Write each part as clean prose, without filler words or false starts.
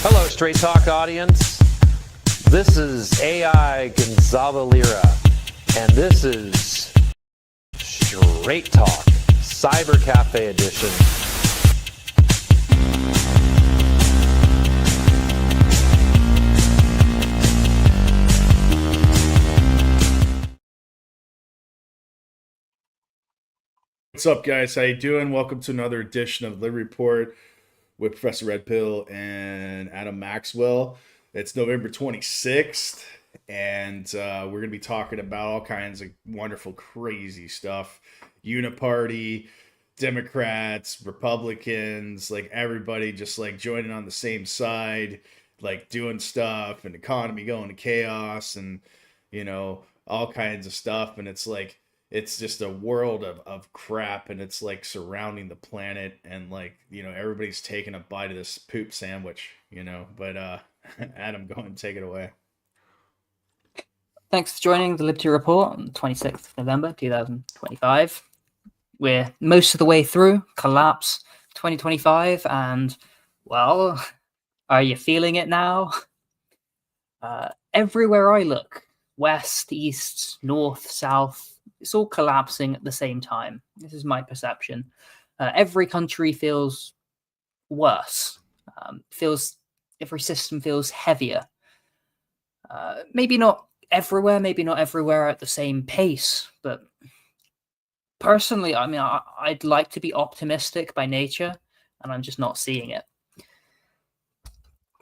Hello, Straight Talk audience. This is AI Gonzalo Lira, and this is Straight Talk, Cyber Cafe Edition. What's up, guys? How you doing? Welcome to another edition of the Report with Professor Red Pill and Adam Maxwell. It's November 26th, and we're going to be talking about all kinds of wonderful, crazy stuff. Uniparty, Democrats, Republicans, like everybody just like joining on the same side, like doing stuff, and economy going to chaos, and all kinds of stuff. And it's like, it's just a world of crap, and it's like surrounding the planet, and like, everybody's taking a bite of this poop sandwich, but Adam, go and take it away. Thanks for joining the Liberty Report on the 26th of November 2025. We're most of the way through collapse 2025, and well, are you feeling it now? Everywhere I look, west, east, north, south, it's all collapsing at the same time. This is my perception. Every country feels worse. Every system feels heavier. Maybe not everywhere at the same pace, but personally, I mean, I'd like to be optimistic by nature, and I'm just not seeing it.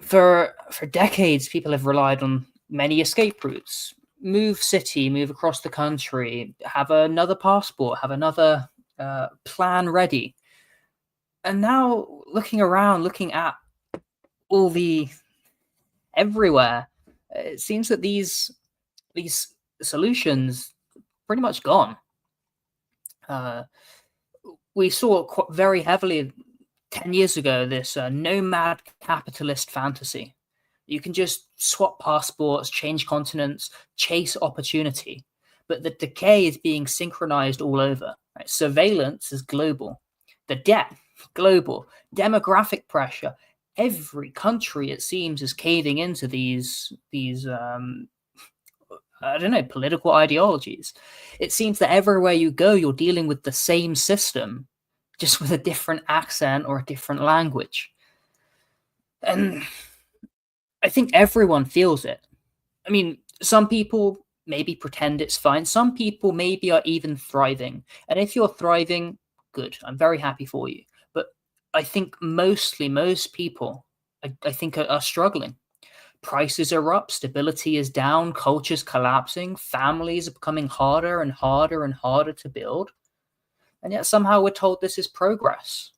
For decades, people have relied on many escape routes. Move city, move across the country, have another passport, have another plan ready. And now looking around, looking at all the everywhere, it seems that these solutions pretty much gone. We saw very heavily 10 years ago this nomad capitalist fantasy. You can just swap passports, change continents, chase opportunity. But the decay is being synchronized all over. Right? Surveillance is global. The debt, global. Demographic pressure. Every country, it seems, is caving into these political ideologies. It seems that everywhere you go, you're dealing with the same system, just with a different accent or a different language. And I think everyone feels it. I mean, some people maybe pretend it's fine. Some people maybe are even thriving. And if you're thriving, good. I'm very happy for you. But I think most people, I think, are struggling. Prices are up, stability is down, culture's collapsing, families are becoming harder and harder and harder to build. And yet somehow we're told this is progress.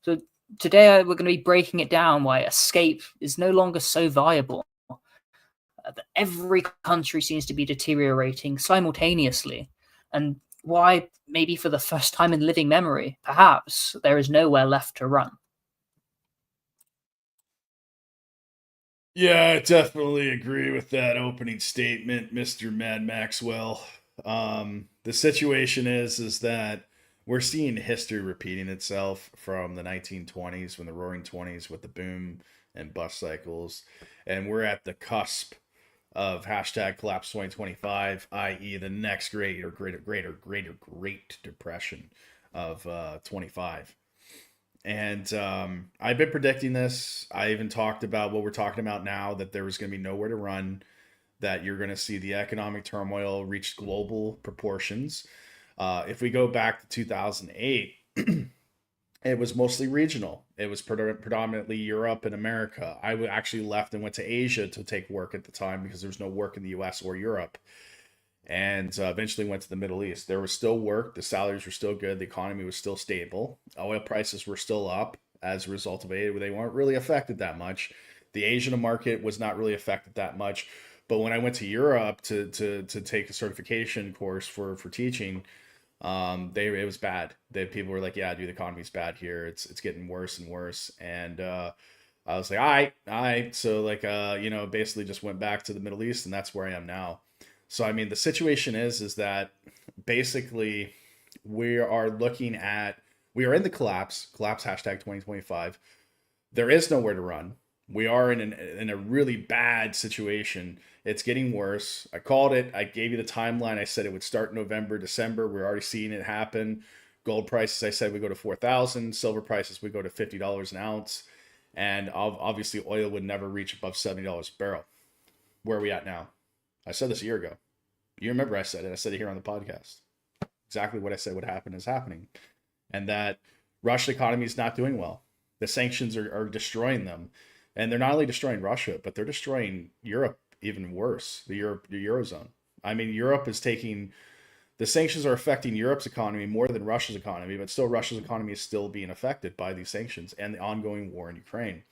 So today, we're going to be breaking it down why escape is no longer so viable. That every country seems to be deteriorating simultaneously, and why, maybe for the first time in living memory, perhaps there is nowhere left to run. Yeah, I definitely agree with that opening statement, Mr. Mad Maxwell. The situation is that we're seeing history repeating itself from the 1920s, when the Roaring Twenties with the boom and bust cycles, and we're at the cusp of hashtag collapse 2025, i.e., the next great depression of 25. And I've been predicting this. I even talked about what we're talking about now, that there was going to be nowhere to run, that you're going to see the economic turmoil reach global proportions. If we go back to 2008, it was mostly regional. It was predominantly Europe and America. I actually left and went to Asia to take work at the time, because there was no work in the US or Europe. And eventually went to the Middle East. There was still work. The salaries were still good. The economy was still stable. Oil prices were still up as a result of it. They weren't really affected that much. The Asian market was not really affected that much. But when I went to Europe to take a certification course for teaching, it was bad. People were like, yeah, dude, the economy's bad here. It's getting worse and worse. And I was like, all right. So like, basically just went back to the Middle East, and that's where I am now. So, I mean, the situation is that basically we are looking at We are in the collapse hashtag 2025. There is nowhere to run. We are in a really bad situation. It's getting worse. I called it. I gave you the timeline. I said it would start November, December. We're already seeing it happen. Gold prices, I said, we go to 4,000. Silver prices, we go to $50 an ounce. And obviously, oil would never reach above $70 a barrel. Where are we at now? I said this a year ago. You remember I said it. I said it here on the podcast. Exactly what I said would happen is happening. And that Russian economy is not doing well. The sanctions are destroying them. And they're not only destroying Russia, but they're destroying Europe even worse, the Eurozone. I mean, Europe is taking... The sanctions are affecting Europe's economy more than Russia's economy, but still Russia's economy is still being affected by these sanctions and the ongoing war in Ukraine.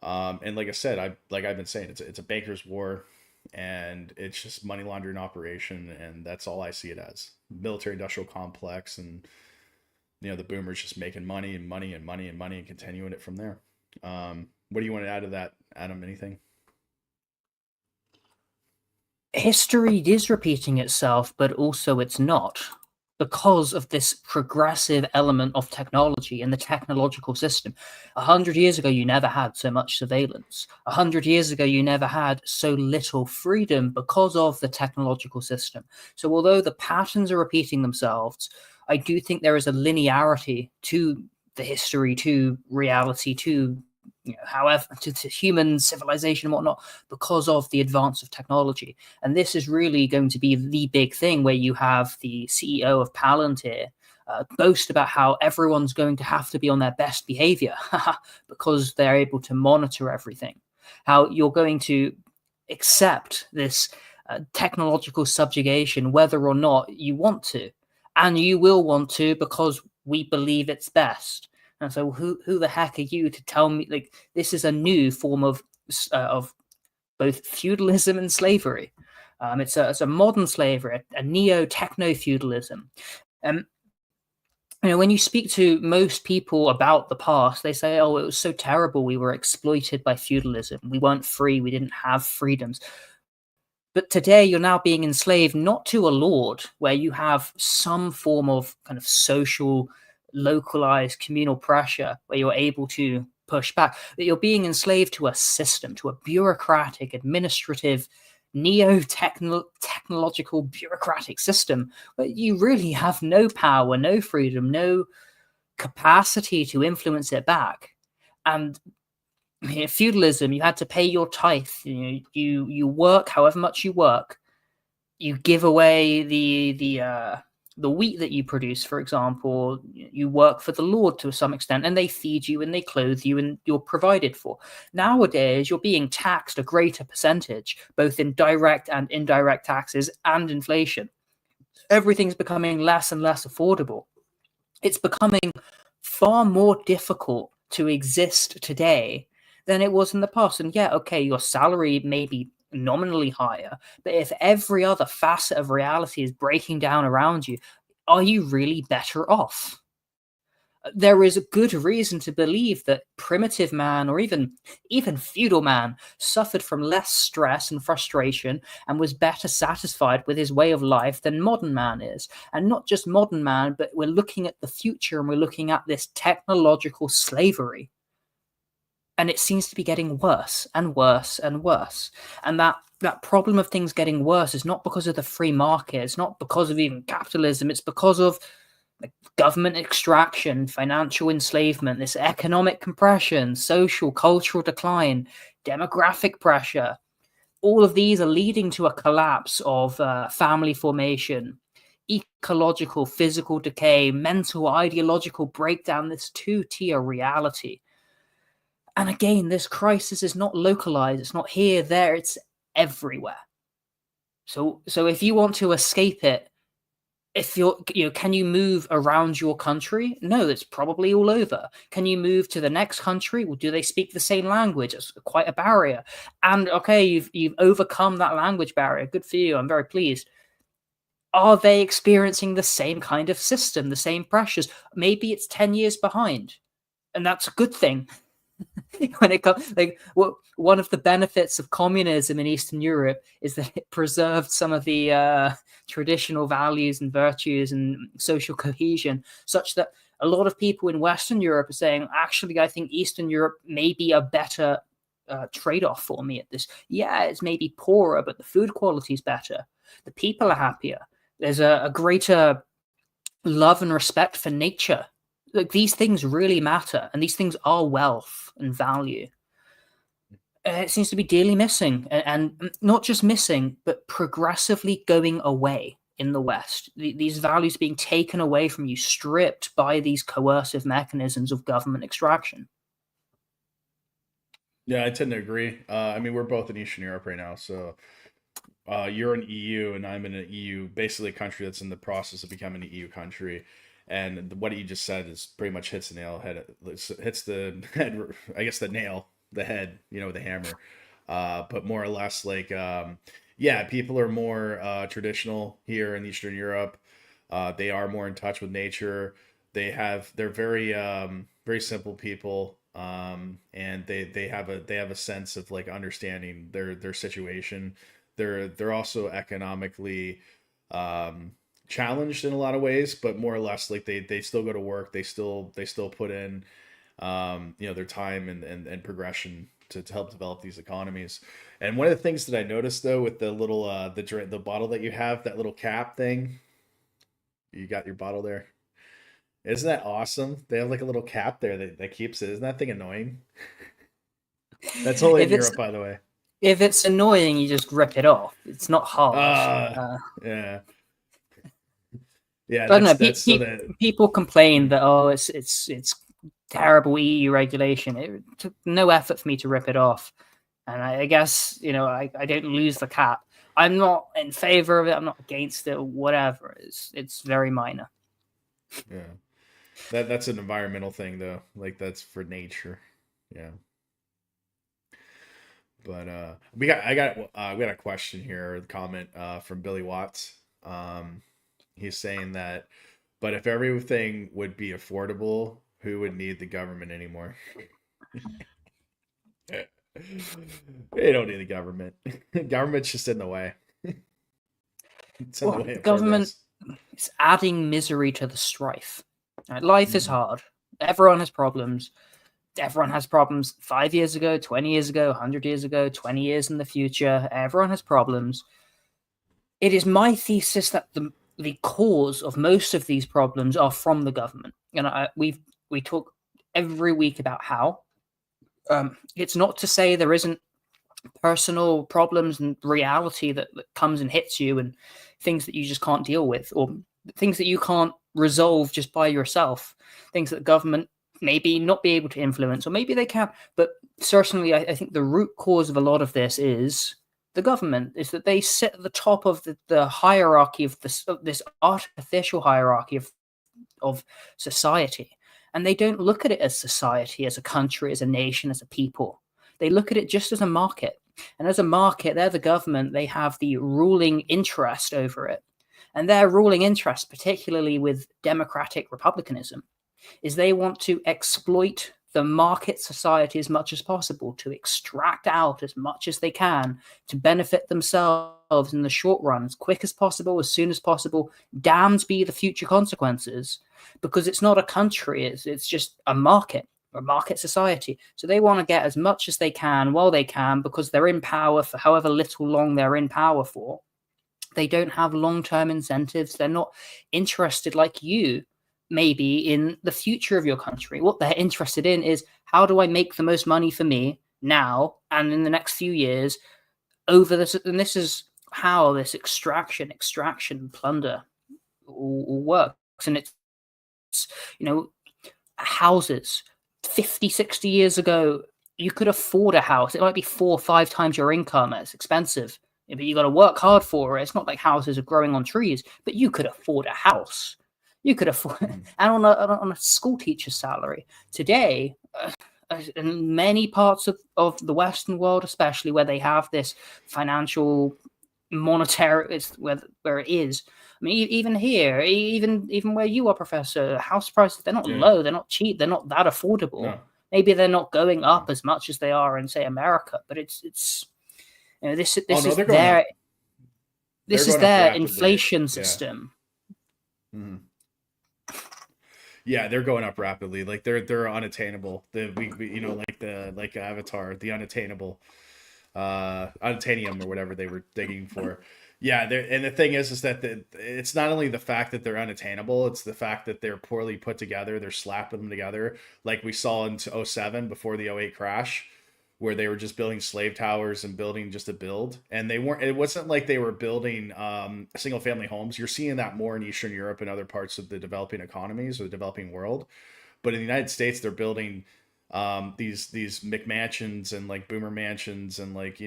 And like I said, I've been saying, it's a banker's war, and it's just money laundering operation, and that's all I see it as. Military industrial complex, and the boomers just making money and money and money and money and continuing it from there. What do you want to add to that, Adam? Anything? History is repeating itself, but also it's not, because of this progressive element of technology and the technological system. 100 years ago, you never had so much surveillance. 100 years ago, you never had so little freedom because of the technological system. So although the patterns are repeating themselves, I do think there is a linearity to the history, to reality, to however, to human civilization and whatnot, because of the advance of technology. And this is really going to be the big thing, where you have the CEO of Palantir boast about how everyone's going to have to be on their best behavior because they're able to monitor everything. How you're going to accept this technological subjugation, whether or not you want to. And you will want to, because we believe it's best. And so who the heck are you to tell me, like, this is a new form of both feudalism and slavery. It's a modern slavery, a neo-techno-feudalism. When you speak to most people about the past, they say, oh, it was so terrible. We were exploited by feudalism. We weren't free. We didn't have freedoms. But today you're now being enslaved not to a lord, where you have some form of kind of social, localized communal pressure where you're able to push back, that you're being enslaved to a system, to a bureaucratic, administrative, neo-technological bureaucratic system where you really have no power, no freedom, no capacity to influence it back. And feudalism, you had to pay your tithe. You work however much you work. You give away the wheat that you produce, for example. You work for the Lord to some extent, and they feed you and they clothe you and you're provided for. Nowadays, you're being taxed a greater percentage, both in direct and indirect taxes and inflation. Everything's becoming less and less affordable. It's becoming far more difficult to exist today than it was in the past. And yeah, okay, your salary may be nominally higher, but if every other facet of reality is breaking down around you, are you really better off? There is a good reason to believe that primitive man, or even feudal man, suffered from less stress and frustration and was better satisfied with his way of life than modern man is. And not just modern man, but we're looking at the future, and we're looking at this technological slavery. And it seems to be getting worse and worse and worse. And that problem of things getting worse is not because of the free market. It's not because of even capitalism. It's because of government extraction, financial enslavement, this economic compression, social, cultural decline, demographic pressure. All of these are leading to a collapse of family formation, ecological, physical decay, mental, ideological breakdown, this two-tier reality. And again, this crisis is not localized. It's not here, there. It's everywhere. So if you want to escape it, can you move around your country? No, it's probably all over. Can you move to the next country? Well, do they speak the same language? It's quite a barrier. And okay, you've overcome that language barrier. Good for you. I'm very pleased. Are they experiencing the same kind of system, the same pressures? Maybe it's 10 years behind, and that's a good thing. When it comes, one of the benefits of communism in Eastern Europe is that it preserved some of the traditional values and virtues and social cohesion, such that A lot of people in Western Europe are saying, actually, I think Eastern Europe may be a better trade-off for me at this. Yeah, it's maybe poorer, but the food quality is better. The people are happier. There's a greater love and respect for nature. Like, these things really matter, and these things are wealth and value. It seems to be dearly missing, and not just missing, but progressively going away in the West. These values being taken away from you, stripped by these coercive mechanisms of government extraction. Yeah, I tend to agree. I mean, we're both in Eastern Europe right now, so you're in EU and I'm in an EU, basically a country that's in the process of becoming an EU country. And what you just said is pretty much hits the nail head, hits the head, I guess the nail, the head, with a hammer. But more or less, like, yeah, people are more traditional here in Eastern Europe. They are more in touch with nature. They're very very simple people, and they have a sense of like understanding their situation. They're also economically challenged in a lot of ways, but more or less like they still go to work. They still put in their time and progression to help develop these economies. And one of the things that I noticed though with the little the bottle that you have, that little cap thing, you got your bottle there. Isn't that awesome? They have like a little cap there that keeps it. Isn't that thing annoying? That's only in Europe, by the way. If it's annoying, you just rip it off. It's not hard. Yeah. Yeah, I don't know. People complain that it's terrible EU regulation. It took no effort for me to rip it off, and I guess I don't lose the cap. I'm not in favor of it. I'm not against it. Whatever. It's very minor. Yeah, that's an environmental thing though. Like that's for nature. Yeah. But we got a question here, a comment from Billy Watts. He's saying that, but if everything would be affordable, who would need the government anymore? They don't need the government. Government's just in the way. It's in the way of government is adding misery to the strife. Right? Life is hard. Everyone has problems. Everyone has problems 5 years ago, 20 years ago, 100 years ago, 20 years in the future. Everyone has problems. It is my thesis that the cause of most of these problems are from the government. And we talk every week about how it's not to say there isn't personal problems and reality that comes and hits you, and things that you just can't deal with, or things that you can't resolve just by yourself, things that government maybe not be able to influence, or maybe they can. But certainly I think the root cause of a lot of this is the government, is that they sit at the top of the hierarchy of this artificial hierarchy of society. And they don't look at it as society, as a country, as a nation, as a people. They look at it just as a market. And as a market, they're the government. They have the ruling interest over it. And their ruling interest, particularly with democratic republicanism, is they want to exploit the market society as much as possible, to extract out as much as they can, to benefit themselves in the short run, as quick as possible, as soon as possible. Damned be the future consequences, because it's not a country, it's just a market, or market society. So they want to get as much as they can while they can, because they're in power for however little long they're in power for. They don't have long-term incentives. They're not interested like you maybe in the future of your country. What they're interested in is, how do I make the most money for me now and in the next few years over this? And this is how this extraction plunder all works. And it's houses 50, 60 years ago, you could afford a house. It might be 4 or 5 times your income. It's expensive, but you got to work hard for it. It's not like houses are growing on trees, but you could afford a house. You could afford, and on a school teacher's salary. Today, in many parts of the Western world, especially where they have this financial, monetary, it's where it is. I mean, even here, even where you are, Professor, house prices, they're not low, they're not cheap, they're not that affordable. No. Maybe they're not going up as much as they are in, say, America, but it's this is their inflation system. Mm-hmm. Yeah, they're going up rapidly. Like they're unattainable. Like Avatar, the unattainable, unobtainium or whatever they were digging for. Yeah, and the thing is that it's not only the fact that they're unattainable, it's the fact that they're poorly put together. They're slapping them together, like we saw in '07 before the '08 crash, where they were just building slave towers and building just to build, and they weren't. It wasn't like they were building single family homes. You're seeing that more in Eastern Europe and other parts of the developing economies or the developing world, but in the United States, they're building these McMansions and like boomer mansions and like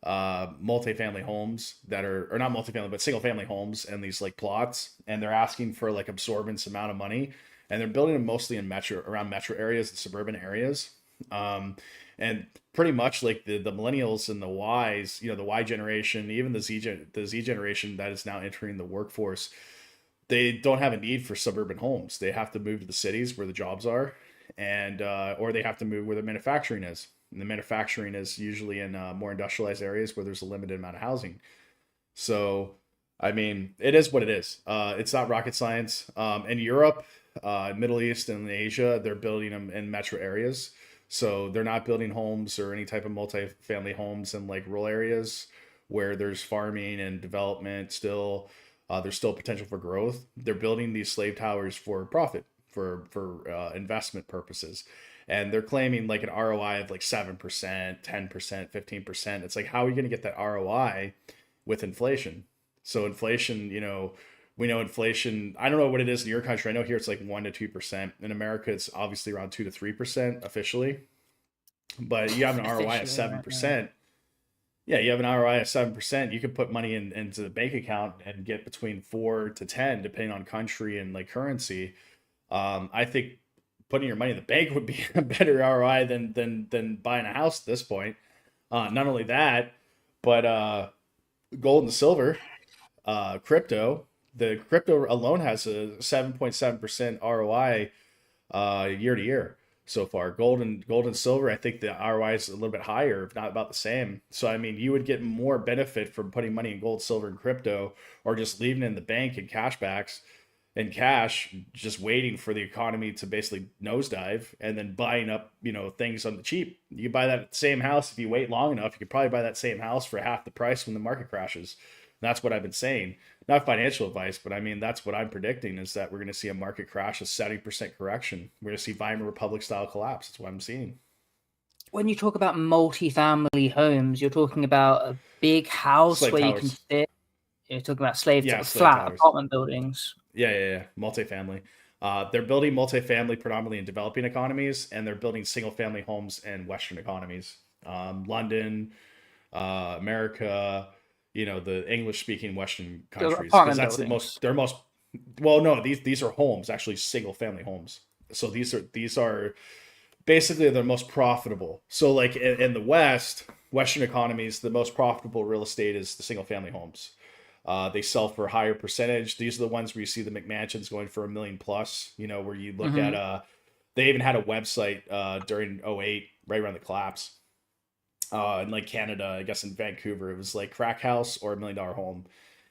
multifamily homes that are, or not multifamily but single family homes, and these like plots, and they're asking for like absorbance amount of money, and they're building them mostly in around metro areas and suburban areas. And pretty much like the millennials and the Ys, the Y generation, even the Z generation that is now entering the workforce, they don't have a need for suburban homes. They have to move to the cities where the jobs are, and or they have to move where the manufacturing is. And the manufacturing is usually in more industrialized areas where there's a limited amount of housing. So, I mean, it is what it is. It's not rocket science. In Europe, Middle East, and Asia, they're building them in metro areas. So they're not building homes or any type of multi-family homes in like rural areas where there's farming and development still. There's still potential for growth. They're building these slave towers for profit, for investment purposes. And they're claiming like an ROI of like 7%, 10%, 15%. It's like, how are you going to get that ROI with inflation? So inflation, we know inflation, I don't know what it is in your country. I know here it's like 1% to 2%. In America, it's obviously around 2 to 3% officially. But you have an ROI of 7%. Yeah, you have an ROI of 7%. You can put money into the bank account and get between 4 to 10, depending on country and like currency. I think putting your money in the bank would be a better ROI than buying a house at this point. Not only that, but gold and silver, crypto. The crypto alone has a 7.7% ROI year to year so far. Gold and silver, I think the ROI is a little bit higher, if not about the same. So I mean, you would get more benefit from putting money in gold, silver, and crypto, or just leaving it in the bank in cashbacks and cash, just waiting for the economy to basically nosedive, and then buying up things on the cheap. You can buy that same house if you wait long enough. You could probably buy that same house for half the price when the market crashes. That's what I've been saying. Not financial advice, but I mean, that's what I'm predicting, is that we're going to see a market crash, a 70% correction. We're going to see Weimar Republic style collapse. That's what I'm seeing. When you talk about multi-family homes, you're talking about a big house Slave where towers. you can fit. You're talking about slave towers. apartment buildings. Yeah. Multifamily. They're building multifamily predominantly in developing economies, and they're building single family homes in Western economies. London, America, the English speaking Western countries, because that's these are homes, actually single family homes. So these are basically the most profitable. So like in the Western economies, the most profitable real estate is the single family homes. They sell for a higher percentage. These are the ones where you see the McMansions going for $1 million plus, where you look at, they even had a website during '08, right around the collapse. In like Canada, I guess in Vancouver, it was like crack house or $1 million home.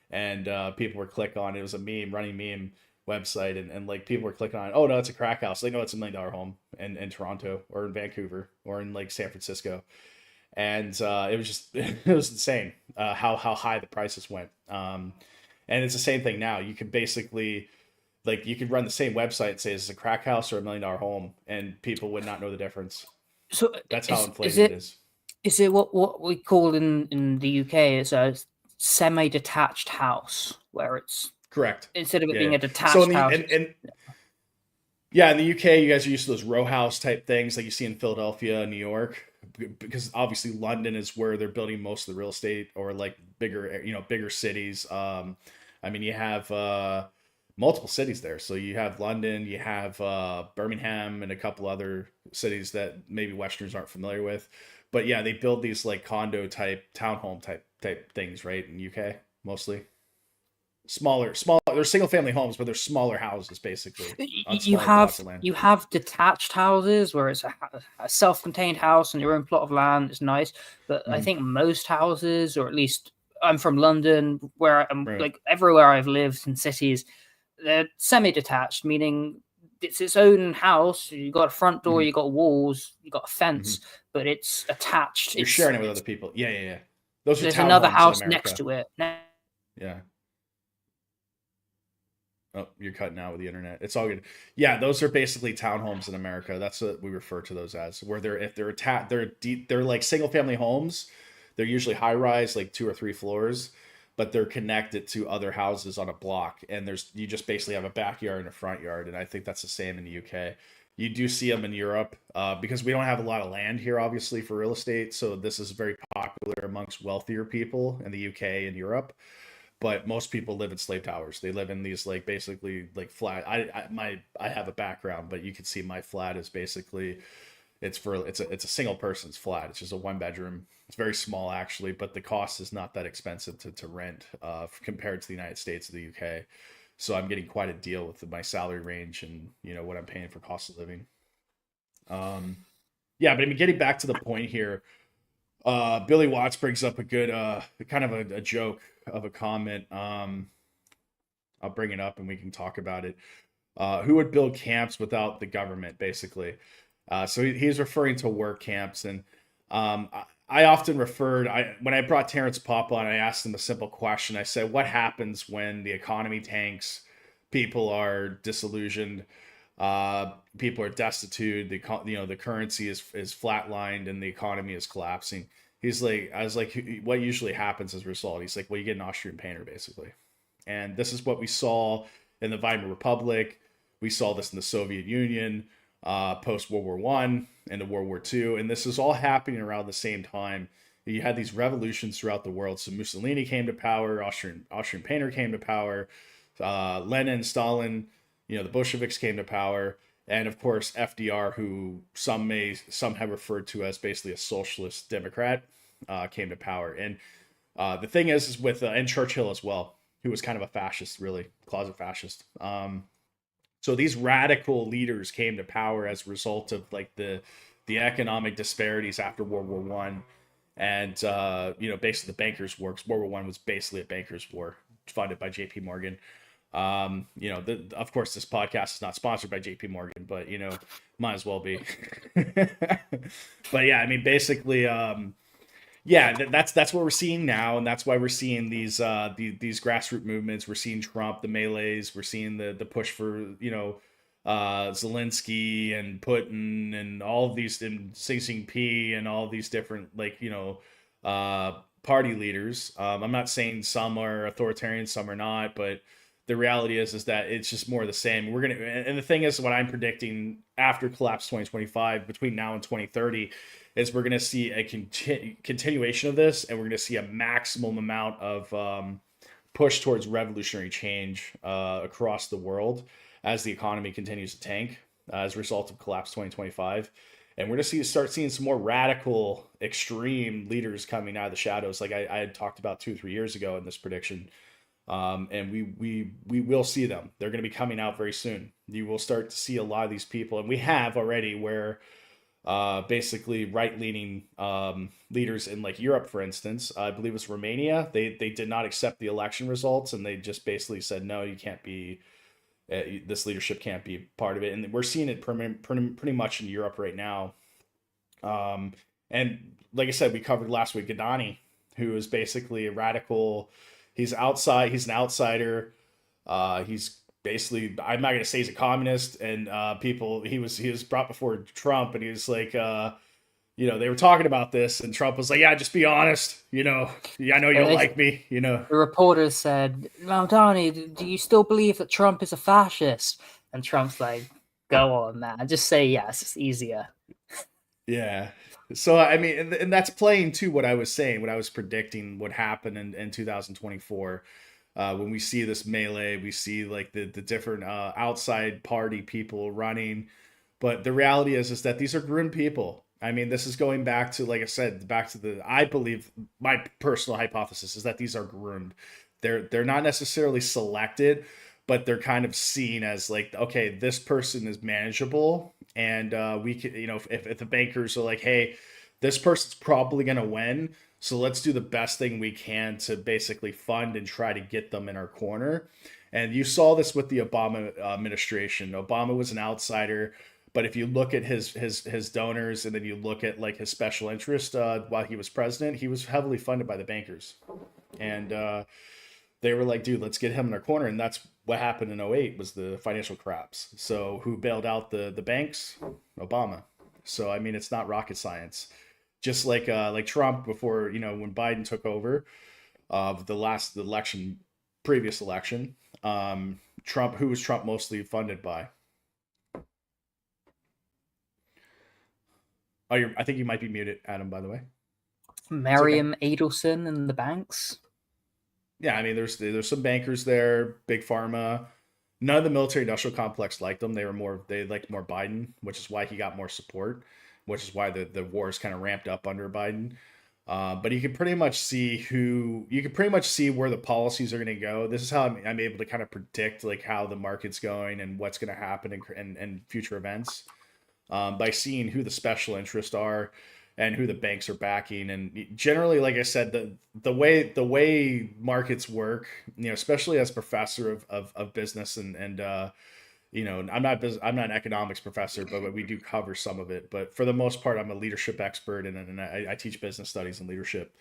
And people were clicking on it. It was a running meme website. And like people were clicking on it. Oh no, it's a crack house. They know it's $1 million home in Toronto or in Vancouver or in like San Francisco. And it was just, it was insane how high the prices went. And it's the same thing now. You could basically, like, you could run the same website and say it's a crack house or $1 million home, and people would not know the difference. So that's how inflated it is. Is it what we call in the UK is a semi-detached house, where it's correct, instead of it being a detached house? In the UK, you guys are used to those row house type things like you see in Philadelphia, New York, because obviously London is where they're building most of the real estate, or like bigger cities. I mean, you have multiple cities there. So you have London, you have Birmingham, and a couple other cities that maybe Westerners aren't familiar with. But yeah, they build these like condo type, townhome type things, right? In UK, mostly smaller. They're single family homes, but they're smaller houses basically. You have detached houses where it's a self-contained house on your own plot of land. It's nice, but I think most houses, or at least I'm from London, where I'm like everywhere I've lived in cities, they're semi-detached, meaning it's its own house. You got a front door, you got walls, you got a fence, Mm-hmm. but it's attached. You're sharing it with other people. Yeah. Those are There's another townhomes in house America. next to it. Yeah. Oh, you're cutting out with the internet. It's all good. Yeah, those are basically townhomes in America. That's what we refer to those as. Where they're like single family homes. They're usually high rise, like 2 or 3 floors, but they're connected to other houses on a block. And you just basically have a backyard and a front yard. And I think that's the same in the UK. You do see them in Europe because we don't have a lot of land here, obviously, for real estate. So this is very popular amongst wealthier people in the UK and Europe. But most people live in slave towers. They live in these like basically like flat. I have a background, but you can see my flat is basically it's a single person's flat. It's just a 1 bedroom. It's very small actually, but the cost is not that expensive to rent compared to the United States or the UK. So I'm getting quite a deal with my salary range and what I'm paying for cost of living. Yeah, but I mean, getting back to the point here, Billy Watts brings up a good kind of a joke of a comment. I'll bring it up and we can talk about it. Who would build camps without the government, basically? So he's referring to work camps. And I often when I brought Terrence Popp on, I asked him a simple question. I said, what happens when the economy tanks, people are disillusioned, people are destitute, the currency is flatlined and the economy is collapsing? I was like, what usually happens as a result? He's like, well, you get an Austrian painter, basically. And this is what we saw in the Weimar Republic. We saw this in the Soviet Union, post World War I and World War II. And this is all happening around the same time. You had these revolutions throughout the world. So Mussolini came to power, Austrian painter came to power, Lenin, Stalin, the Bolsheviks came to power. And of course, FDR, who some have referred to as basically a socialist Democrat, came to power. And the thing is with and Churchill as well, who was kind of a fascist, really closet fascist. So these radical leaders came to power as a result of like the economic disparities after World War One, and basically the bankers' war. World War One was basically a bankers' war funded by J.P. Morgan. Of course, this podcast is not sponsored by JP Morgan, but might as well be. But yeah, I mean, basically, that's what we're seeing now, and that's why we're seeing these grassroots movements. We're seeing Trump, the melees. We're seeing the push for Zelensky and Putin and all of these, and Xi Jinping and all of these different party leaders. I'm not saying some are authoritarian, some are not, but the reality is that it's just more of the same. And the thing is, what I'm predicting after collapse 2025, between now and 2030, is we're going to see a continuation of this, and we're going to see a maximum amount of push towards revolutionary change across the world as the economy continues to tank as a result of collapse 2025. And we're going to start seeing some more radical, extreme leaders coming out of the shadows, like I had talked about 2 or 3 years ago in this prediction. And we will see them. They're going to be coming out very soon. You will start to see a lot of these people, and we have already, where basically right-leaning leaders in like Europe, for instance, I believe it's Romania, they did not accept the election results, and they just basically said, no, you can't be, this leadership can't be part of it. And we're seeing it pretty much in Europe right now. And like I said, we covered last week Gadani, who is basically a radical. He's an outsider. He's basically, I'm not going to say he's a communist, and he was brought before Trump, and he was like, they were talking about this, and Trump was like, yeah, just be honest. I know you don't like me, The reporters said, Maldani, do you still believe that Trump is a fascist? And Trump's like, go on, man. Just say yes. It's easier. Yeah. So, I mean, and that's playing to what I was saying, what I was predicting would happen in 2024. When we see this melee, we see like the different outside party people running. But the reality is that these are groomed people. I mean, this is going back to, like I said, I believe my personal hypothesis is that these are groomed. They're not necessarily selected, but they're kind of seen as like, okay, this person is manageable. And we can, if the bankers are like, hey, this person's probably going to win, so let's do the best thing we can to basically fund and try to get them in our corner. And you saw this with the Obama administration. Obama was an outsider, but if you look at his donors, and then you look at like his special interest while he was president, he was heavily funded by the bankers. And they were like, dude, let's get him in our corner. And that's what happened in '08 was the financial collapse. So who bailed out the banks? Obama. So I mean, it's not rocket science. Just like Trump before, when Biden took over of the last election, previous election, Trump, who was Trump mostly funded by? Oh, I think you might be muted, Adam, by the way. Miriam Adelson and the banks. Yeah, I mean, there's some bankers there, big pharma. None of the military industrial complex liked them. They liked more Biden, which is why he got more support, which is why the wars kind of ramped up under Biden. But you can pretty much see where the policies are going to go. This is how I'm able to kind of predict like how the market's going and what's going to happen and future events by seeing who the special interests are and who the banks are backing. And generally, like I said, the way markets work, especially as professor of business and I'm not an economics professor, but we do cover some of it. But for the most part, I'm a leadership expert and I teach business studies and leadership.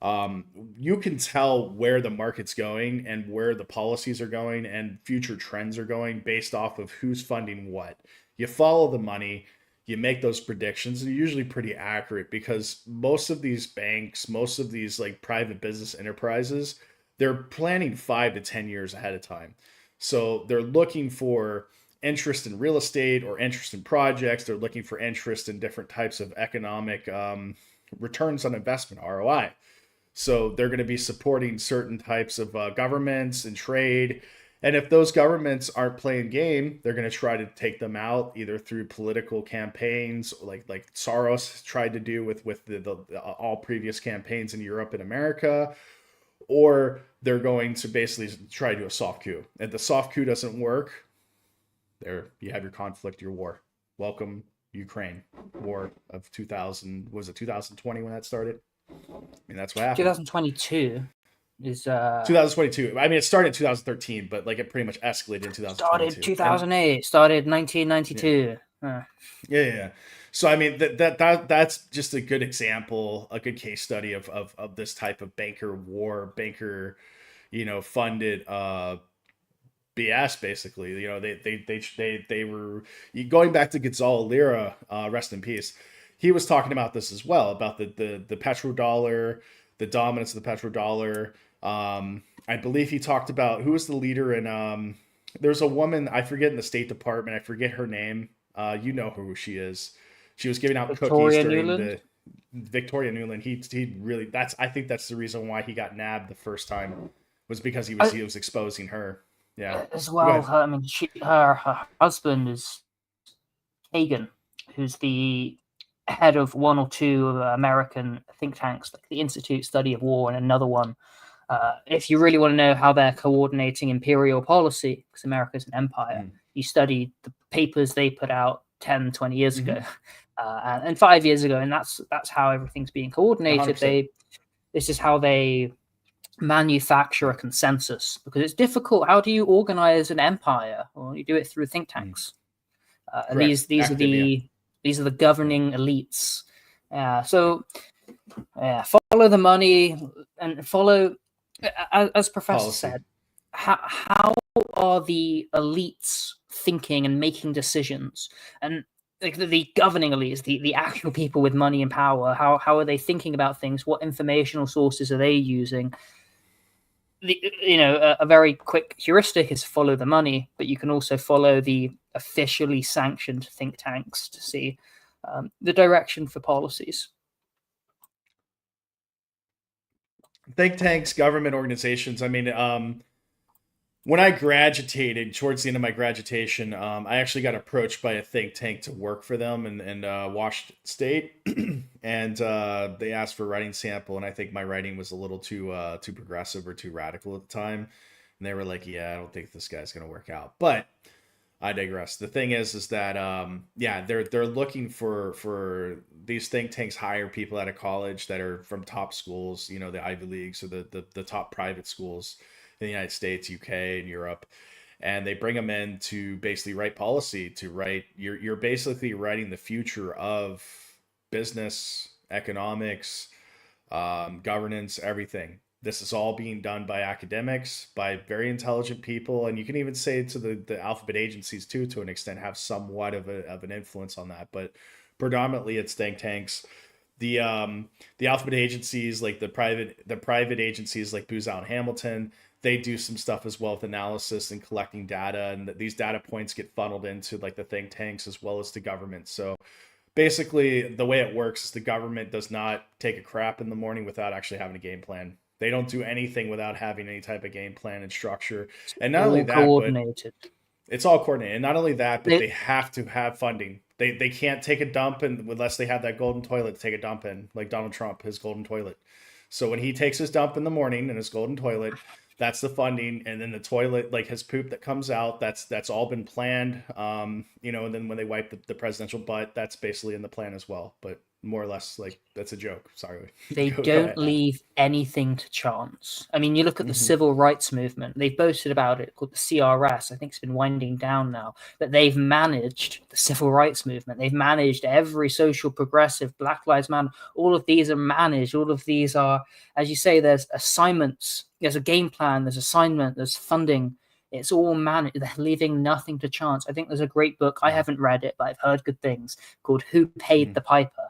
You can tell where the market's going and where the policies are going and future trends are going based off of who's funding what. You follow the money, you make those predictions, and they're usually pretty accurate because most of these banks, most of these like private business enterprises, they're planning 5 to 10 years ahead of time. So they're looking for interest in real estate or interest in projects. They're looking for interest in different types of economic returns on investment, ROI. So they're going to be supporting certain types of governments and trade. And if those governments aren't playing game, they're going to try to take them out either through political campaigns, like Soros tried to do with the all previous campaigns in Europe and America, or they're going to basically try to do a soft coup. If the soft coup doesn't work, there you have your conflict, your war. Welcome Ukraine, war of 2000. Was it 2020 when that started? I mean, that's what happened. 2022 is 2022. I mean, it started in 2013, but like it pretty much escalated in 2022. Started 2008. Started 1992. Yeah. So I mean that's just a good example, a good case study of this type of banker war, funded BS basically. They were going back to Gonzalo Lira, rest in peace. He was talking about this as well, about the petrodollar, the dominance of the petrodollar. I believe he talked about who was the leader in there's a woman, I forget, in the State Department, I forget her name. You know who she is. She was giving out Victoria cookies during Nuland? Victoria Nuland. He really, I think that's the reason why he got nabbed the first time, was because he was exposing her. Yeah. As well, I mean, her husband is Kagan, who's the head of one or two American think tanks, like the Institute Study of War and another one. If you really want to know how they're coordinating imperial policy, because America's an empire, you study the papers they put out 10, 20 years ago and 5 years ago, and that's how everything's being coordinated. 100%. This is how they manufacture a consensus, because it's difficult. How do you organize an empire? Well, you do it through think tanks. And these are the governing elites. So follow the money and follow, as Professor Policy. said, how are the elites thinking and making decisions? And like the governing elites, the actual people with money and power, how are they thinking about things? What informational sources are they using? A very quick heuristic is follow the money, but you can also follow the officially sanctioned think tanks to see the direction for policies. Think tanks, government organizations. I mean, when I graduated, towards the end of my graduation, I actually got approached by a think tank to work for them in Washington State, and they asked for a writing sample, and I think my writing was a little too progressive or too radical at the time, and they were like, "Yeah, I don't think this guy's gonna work out." But I digress. The thing is that they're looking for these think tanks hire people out of college that are from top schools, the Ivy Leagues or the top private schools. in the United States, UK, and Europe, and they bring them in to basically write policy. To write, you're basically writing the future of business, economics, governance, everything. This is all being done by academics, by very intelligent people, and you can even say to the alphabet agencies too, to an extent, have somewhat of an influence on that. But predominantly, it's think tanks. The alphabet agencies, like the private agencies like Booz Allen Hamilton, they do some stuff as well with analysis and collecting data, and these data points get funneled into like the think tanks as well as the government. So basically, the way it works is the government does not take a crap in the morning without actually having a game plan. They don't do anything without having any type of game plan and structure. And not only that, coordinated. but it's all coordinated. And not only that, but they have to have funding. They can't take a dump unless they have that golden toilet to take a dump in, like Donald Trump, his golden toilet. So when he takes his dump in the morning in his golden toilet, that's the funding. And then the toilet, like his poop that comes out, that's all been planned. And then when they wipe the presidential butt, that's basically in the plan as well. But more or less, like, that's a joke. Sorry. They don't leave anything to chance. I mean, you look at the civil rights movement. They've boasted about it, called the CRS. I think it's been winding down now. But they've managed the civil rights movement. They've managed every social progressive, Black Lives Matter. All of these are managed. All of these are, as you say, there's assignments. There's a game plan. There's assignment. There's funding. It's all managed. They're leaving nothing to chance. I think there's a great book. I haven't read it, but I've heard good things, called Who Paid the Piper?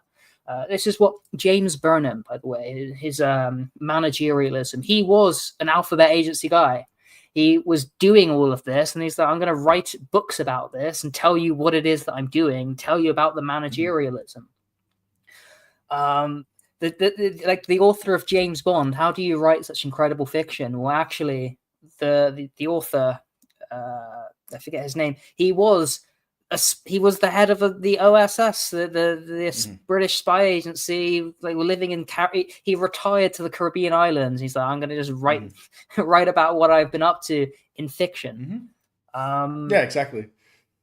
This is what James Burnham, by the way, his managerialism. He was an alphabet agency guy. He was doing all of this, and he's like, I'm going to write books about this and tell you what it is that I'm doing, tell you about the managerialism. Like the author of James Bond, how do you write such incredible fiction? Well, actually, the author, I forget his name, he was the head of the OSS, the British spy agency. They were living in he retired to the Caribbean islands. He's like, I'm going to just write about what I've been up to in fiction. Yeah, exactly.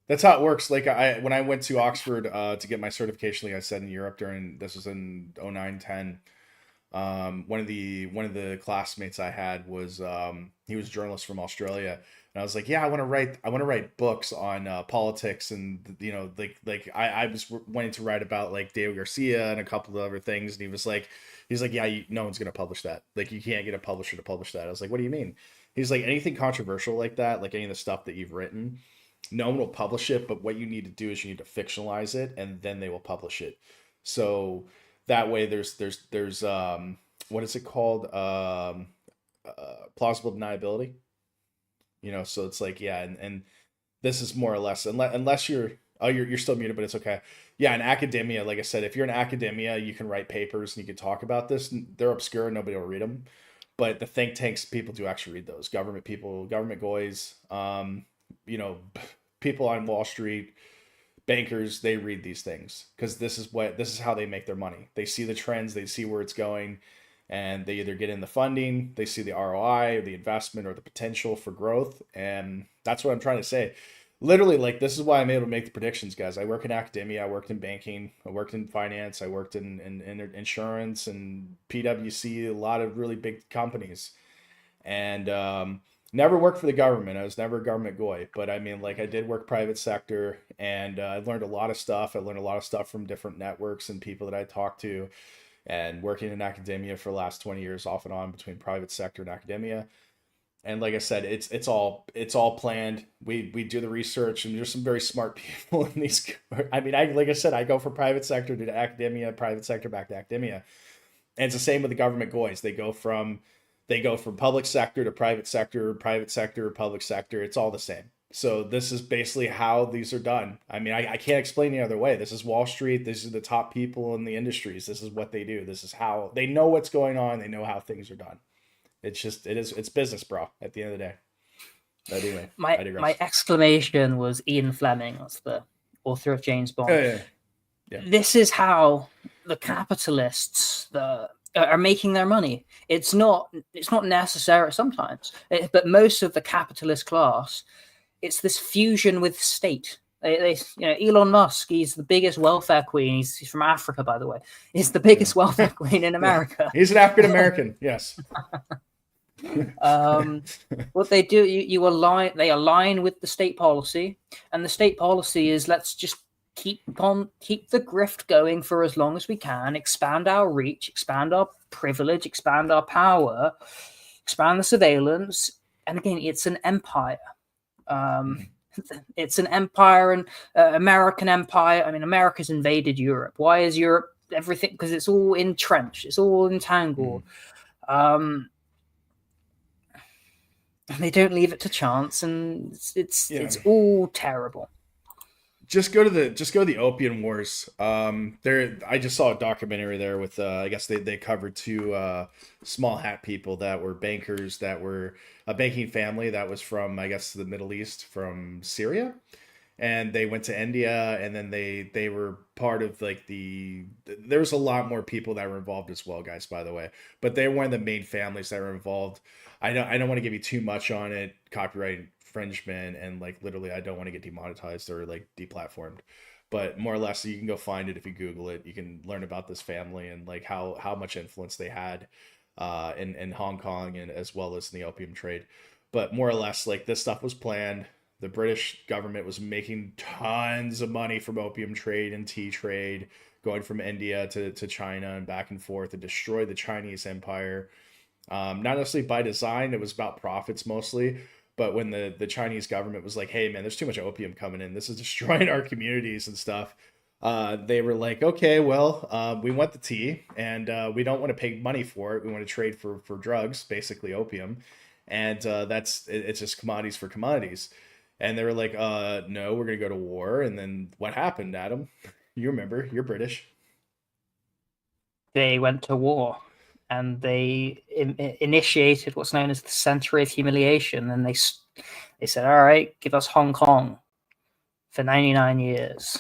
That's how it works. Like when I went to Oxford to get my certification, like I said, in Europe this was in 09-10. One of the classmates I had was he was a journalist from Australia. And I was like, yeah, I want to write books on politics, and I was wanting to write about like Diego Garcia and a couple of other things, and he's like, yeah, no one's gonna publish that. Like, you can't get a publisher to publish that. I was like, what do you mean? He's like, anything controversial like that, like any of the stuff that you've written, no one will publish it. But what you need to do is you need to fictionalize it, and then they will publish it. So that way, there's what is it called? Plausible deniability. So it's like, yeah, and this is more or less, unless you're still muted, but it's okay. Yeah, in academia, like I said, if you're in academia, you can write papers and you can talk about this. They're obscure, nobody will read them. But the think tanks, people do actually read those. Government people, government goys, people on Wall Street, bankers, they read these things because this is how they make their money. They see the trends, they see where it's going. And they either get in the funding, they see the ROI or the investment or the potential for growth. And that's what I'm trying to say. Literally, like, this is why I'm able to make the predictions, guys. I work in academia, I worked in banking, I worked in finance, I worked in insurance and PwC, a lot of really big companies. And never worked for the government. I was never a government goy. But I mean, like, I did work private sector, and I learned a lot of stuff. I learned a lot of stuff from different networks and people that I talked to. And working in academia for the last 20 years, off and on, between private sector and academia. And like I said, it's all planned. We do the research, and there's some very smart people in these. I mean, like I said, I go from private sector to academia, private sector back to academia. And it's the same with the government goys. They go from public sector to private sector, public sector. It's all the same. So this is basically how these are done. I mean, I can't explain any other way. This is Wall Street. This is the top people in the industries. This is what they do. This is how they know what's going on. They know how things are done. It's business, bro, at the end of the day. But anyway, my exclamation was Ian Fleming. That's the author of James Bond. Yeah. This is how the capitalists are making their money. It's not necessary sometimes, but most of the capitalist class, it's this fusion with state. Elon Musk, he's the biggest welfare queen. He's from Africa, by the way. He's the biggest welfare queen in America. Yeah. He's an African American, yes. What they do, they align with the state policy, and the state policy is let's just keep the grift going for as long as we can, expand our reach, expand our privilege, expand our power, expand the surveillance. And again, it's an empire. It's an empire, and American empire. I mean, America's invaded Europe. Why is Europe everything? Because it's all entrenched. It's all entangled. And they don't leave it to chance, and it's all terrible. Just go to the Opium Wars. I just saw a documentary there with I guess they covered two small hat people that were bankers, that were a banking family that was from, I guess, the Middle East, from Syria, and they went to India, and then they were part of like there was a lot more people that were involved as well, guys, by the way, but they were one of the main families that were involved. I don't want to give you too much on it, copyright infringement, and like literally I don't want to get demonetized or like deplatformed, but more or less you can go find it if you Google it. You can learn about this family and like how much influence they had in Hong Kong, and as well as in the opium trade. But more or less, like, this stuff was planned. The British government was making tons of money from opium trade and tea trade, going from India to China and back and forth, to destroy the Chinese empire. Not necessarily by design, it was about profits mostly. But when the Chinese government was like, hey, man, there's too much opium coming in, this is destroying our communities and stuff, they were like, okay, well, we want the tea, and we don't want to pay money for it. We want to trade for drugs, basically opium. And it's just commodities for commodities. And they were like, no, we're going to go to war. And then what happened, Adam? You remember, you're British. They went to war, and they initiated what's known as the Century of Humiliation. And they said, all right, give us Hong Kong for 99 years.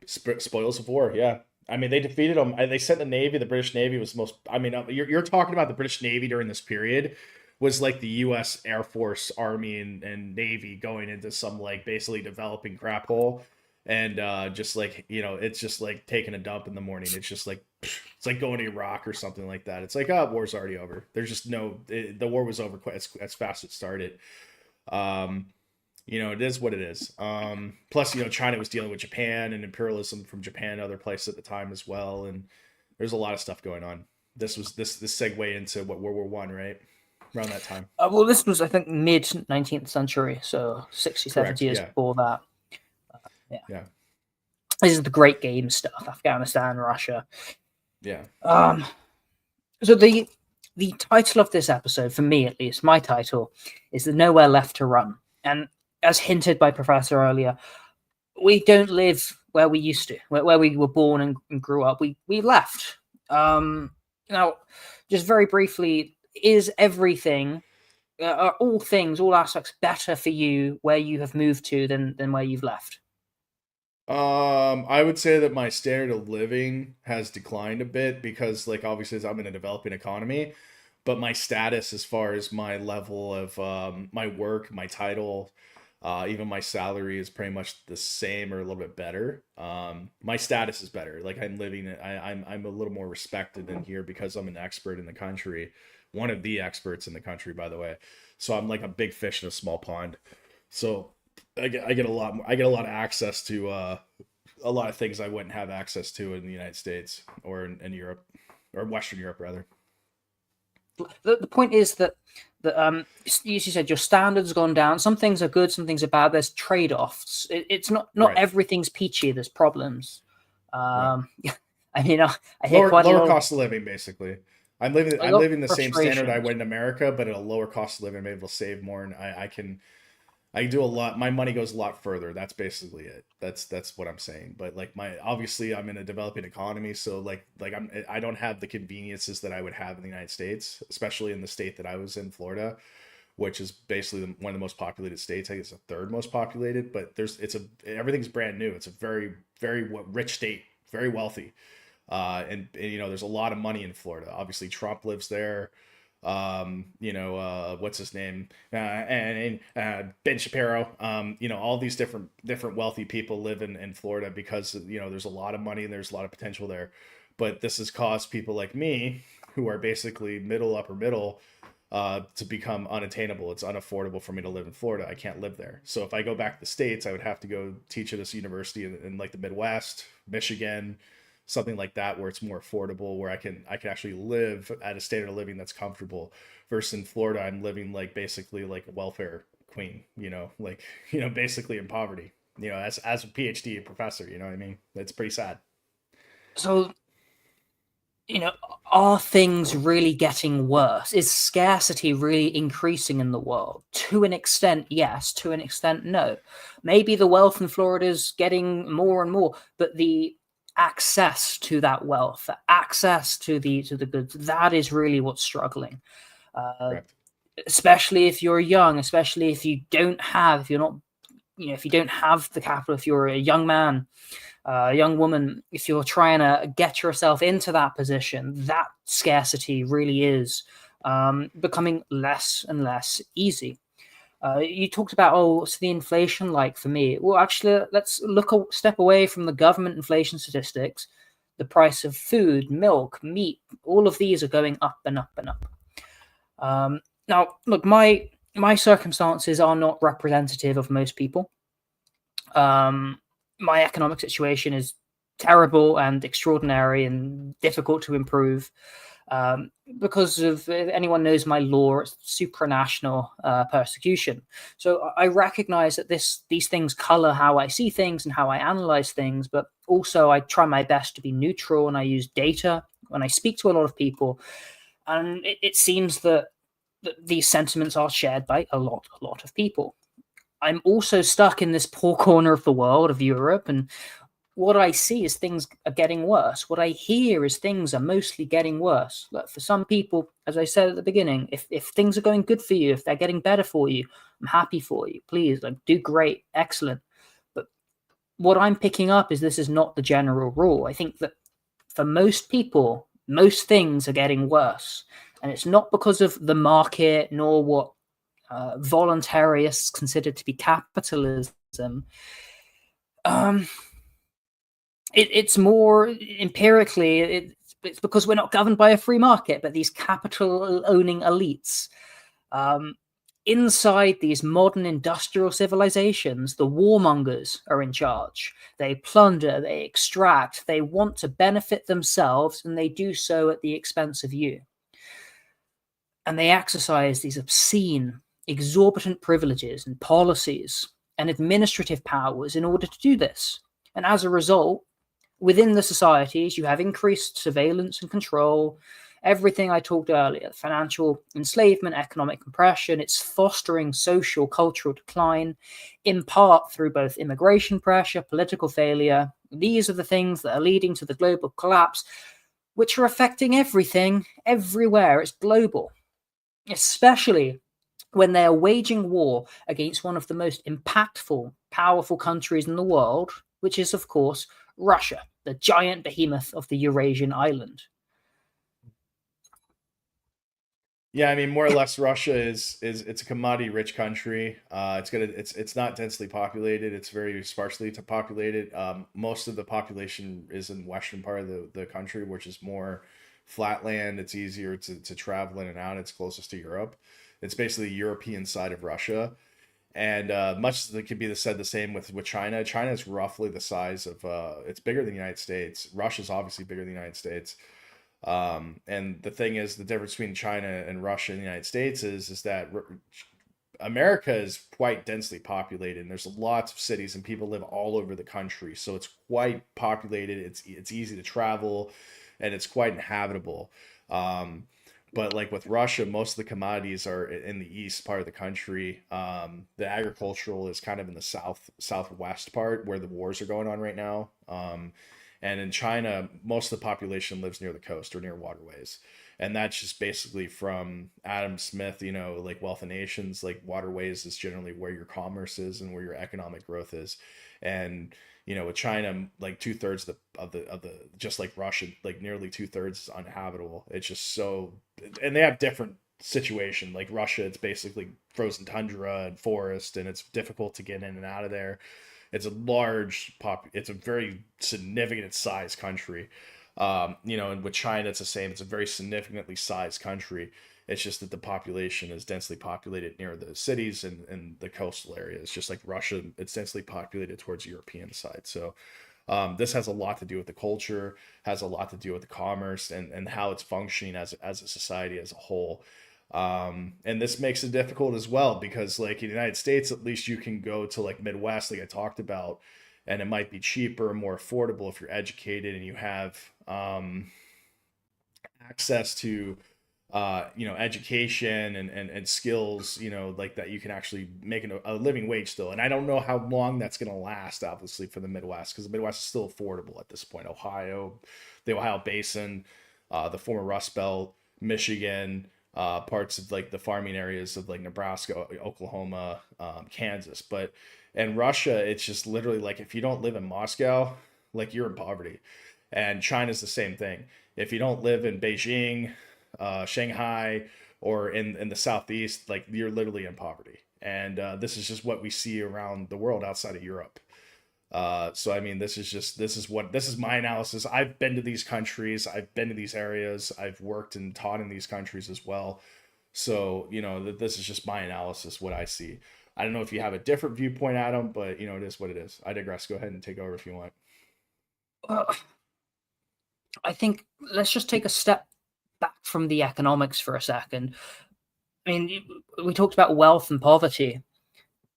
Spoils of war, yeah. I mean, they defeated them. They sent the Navy. The British Navy was the most... I mean, you're talking about the British Navy during this period was like the U.S. Air Force, Army, and Navy going into some, like, basically developing crap hole. And just like, it's just like taking a dump in the morning. It's just like, it's like going to Iraq or something like that. It's like, oh, war's already over. There's just the war was over quite as fast as it started. It is what it is. Plus, China was dealing with Japan and imperialism from Japan and other places at the time as well. And there's a lot of stuff going on. This segue into what, World War One, right? Around that time. Well, this was, I think, mid 19th century, so 60, 70 years before that. Yeah. This is the Great Game stuff, Afghanistan, Russia. Yeah. So the title of this episode, for me at least, my title, is "The Nowhere Left to Run." And as hinted by Professor earlier, we don't live where we used to, where we were born and grew up. We left. Now, just very briefly, is everything, are all aspects better for you where you have moved to than where you've left? I would say that my standard of living has declined a bit because, like, obviously I'm in a developing economy, but my status as far as my level of my work, my title, even my salary is pretty much the same or a little bit better. My status is better. Like, I'm a little more respected in here because I'm an expert in the country, one of the experts in the country, by the way. So I'm like a big fish in a small pond. So I get a lot of access to a lot of things I wouldn't have access to in the United States or in Europe, or Western Europe rather. The point is that as you said, your standards gone down. Some things are good, some things are bad. There's trade-offs. It's not right. Everything's peachy. There's problems. Right. I mean, I hear lower cost of living, basically. I'm living the same standard I would in America, but at a lower cost of living. I'm able to save more, and I do a lot. My money goes a lot further. That's basically it. That's what I'm saying. But like, obviously I'm in a developing economy, so I don't have the conveniences that I would have in the United States, especially in the state that I was in, Florida, which is basically one of the most populated states. I think it's the third most populated, but everything's brand new. It's a very, very rich state, very wealthy. And there's a lot of money in Florida. Obviously Trump lives there. What's his name? And Ben Shapiro. All these different wealthy people live in Florida because, there's a lot of money and there's a lot of potential there. But this has caused people like me, who are basically upper middle, to become unattainable. It's unaffordable for me to live in Florida. I can't live there. So if I go back to the States, I would have to go teach at this university in like the Midwest, Michigan, something like that, where it's more affordable, where I can actually live at a standard of living that's comfortable. Versus in Florida, I'm living like basically like a welfare queen, like basically in poverty. As a PhD professor, you know what I mean? It's pretty sad. So, are things really getting worse? Is scarcity really increasing in the world? To an extent, yes. To an extent, no. Maybe the wealth in Florida is getting more and more, but the access to that wealth, the access to the goods, that is really what's struggling. Correct. Especially if you're young, especially if you don't have, if you're not, if you don't have the capital, if you're a young man, a young woman, if you're trying to get yourself into that position, that scarcity really is becoming less and less easy. You talked about, what's the inflation like for me? Well, actually, let's look a step away from the government inflation statistics. The price of food, milk, meat, all of these are going up and up and up. Now, look, my circumstances are not representative of most people. My economic situation is terrible and extraordinary and difficult to improve because of, if anyone knows my law, it's supranational persecution. So I recognize that these things color how I see things and how I analyze things, but also I try my best to be neutral, and I use data when I speak to a lot of people. And it seems that these sentiments are shared by a lot of people. I'm also stuck in this poor corner of the world, of Europe, and what I see is things are getting worse. What I hear is things are mostly getting worse. Like, for some people, as I said at the beginning, if things are going good for you, if they're getting better for you, I'm happy for you. Please, do great, excellent. But what I'm picking up is this is not the general rule. I think that for most people, most things are getting worse. And it's not because of the market nor what voluntarists consider to be capitalism. It's more empirically, it's because we're not governed by a free market, but these capital owning elites. Inside these modern industrial civilizations, the warmongers are in charge. They plunder, they extract, they want to benefit themselves, and they do so at the expense of you. And they exercise these obscene, exorbitant privileges and policies and administrative powers in order to do this. And as a result, within the societies, you have increased surveillance and control, everything I talked earlier, financial enslavement, economic compression. It's fostering social, cultural decline, in part through both immigration pressure, political failure. These are the things that are leading to the global collapse, which are affecting everything, everywhere. It's global, especially when they are waging war against one of the most impactful, powerful countries in the world, which is, of course, Russia, the giant behemoth of the Eurasian island. Yeah, I mean, more or less, Russia is it's a commodity rich country. It's not densely populated. It's very sparsely populated. Most of the population is in the western part of the country, which is more flatland. It's easier to travel in and out. It's closest to Europe. It's basically the European side of Russia. And much as it could be said the same with China. China is roughly the size of it's bigger than the United States. Russia's obviously bigger than the United States. And the thing is, the difference between China and Russia and the United States is that America is quite densely populated, and there's lots of cities, and people live all over the country. So it's quite populated. It's easy to travel, and it's quite inhabitable. But like with Russia, most of the commodities are in the east part of the country. The agricultural is kind of in the southwest part where the wars are going on right now. And in China, most of the population lives near the coast or near waterways. And that's just basically from Adam Smith, like Wealth of Nations, like waterways is generally where your commerce is and where your economic growth is. And with China, like 2/3 of the just like Russia, like nearly 2/3 is uninhabitable. It's just so, and they have different situation. Like Russia, it's basically frozen tundra and forest, and it's difficult to get in and out of there. It's a large it's a very significant sized country. And with China, it's the same. It's a very significantly sized country. It's just that the population is densely populated near the cities and the coastal areas, just like Russia. It's densely populated towards the European side. So this has a lot to do with the culture, has a lot to do with the commerce and how it's functioning as a society as a whole. And this makes it difficult as well because like in the United States, at least you can go to like Midwest, like I talked about, and it might be cheaper, more affordable if you're educated and you have access to education and skills, like that you can actually make a living wage still. And I don't know how long that's going to last, obviously, for the Midwest, because the Midwest is still affordable at this point. Ohio, the Ohio Basin, the former Rust Belt, Michigan, parts of like the farming areas of like Nebraska, Oklahoma, Kansas. But in Russia, it's just literally like if you don't live in Moscow, like you're in poverty. And China's the same thing. If you don't live in Beijing, Shanghai, or in the southeast, like you're literally in poverty. And this is just what we see around the world outside of Europe. So I mean, this is my analysis. I've been to these countries, I've been to these areas, I've worked and taught in these countries as well. So this is just my analysis, what I see. I don't know if you have a different viewpoint, Adam, but it is what it is. I digress. Go ahead and take over if you want. I think let's just take a step back from the economics for a second. I mean, we talked about wealth and poverty.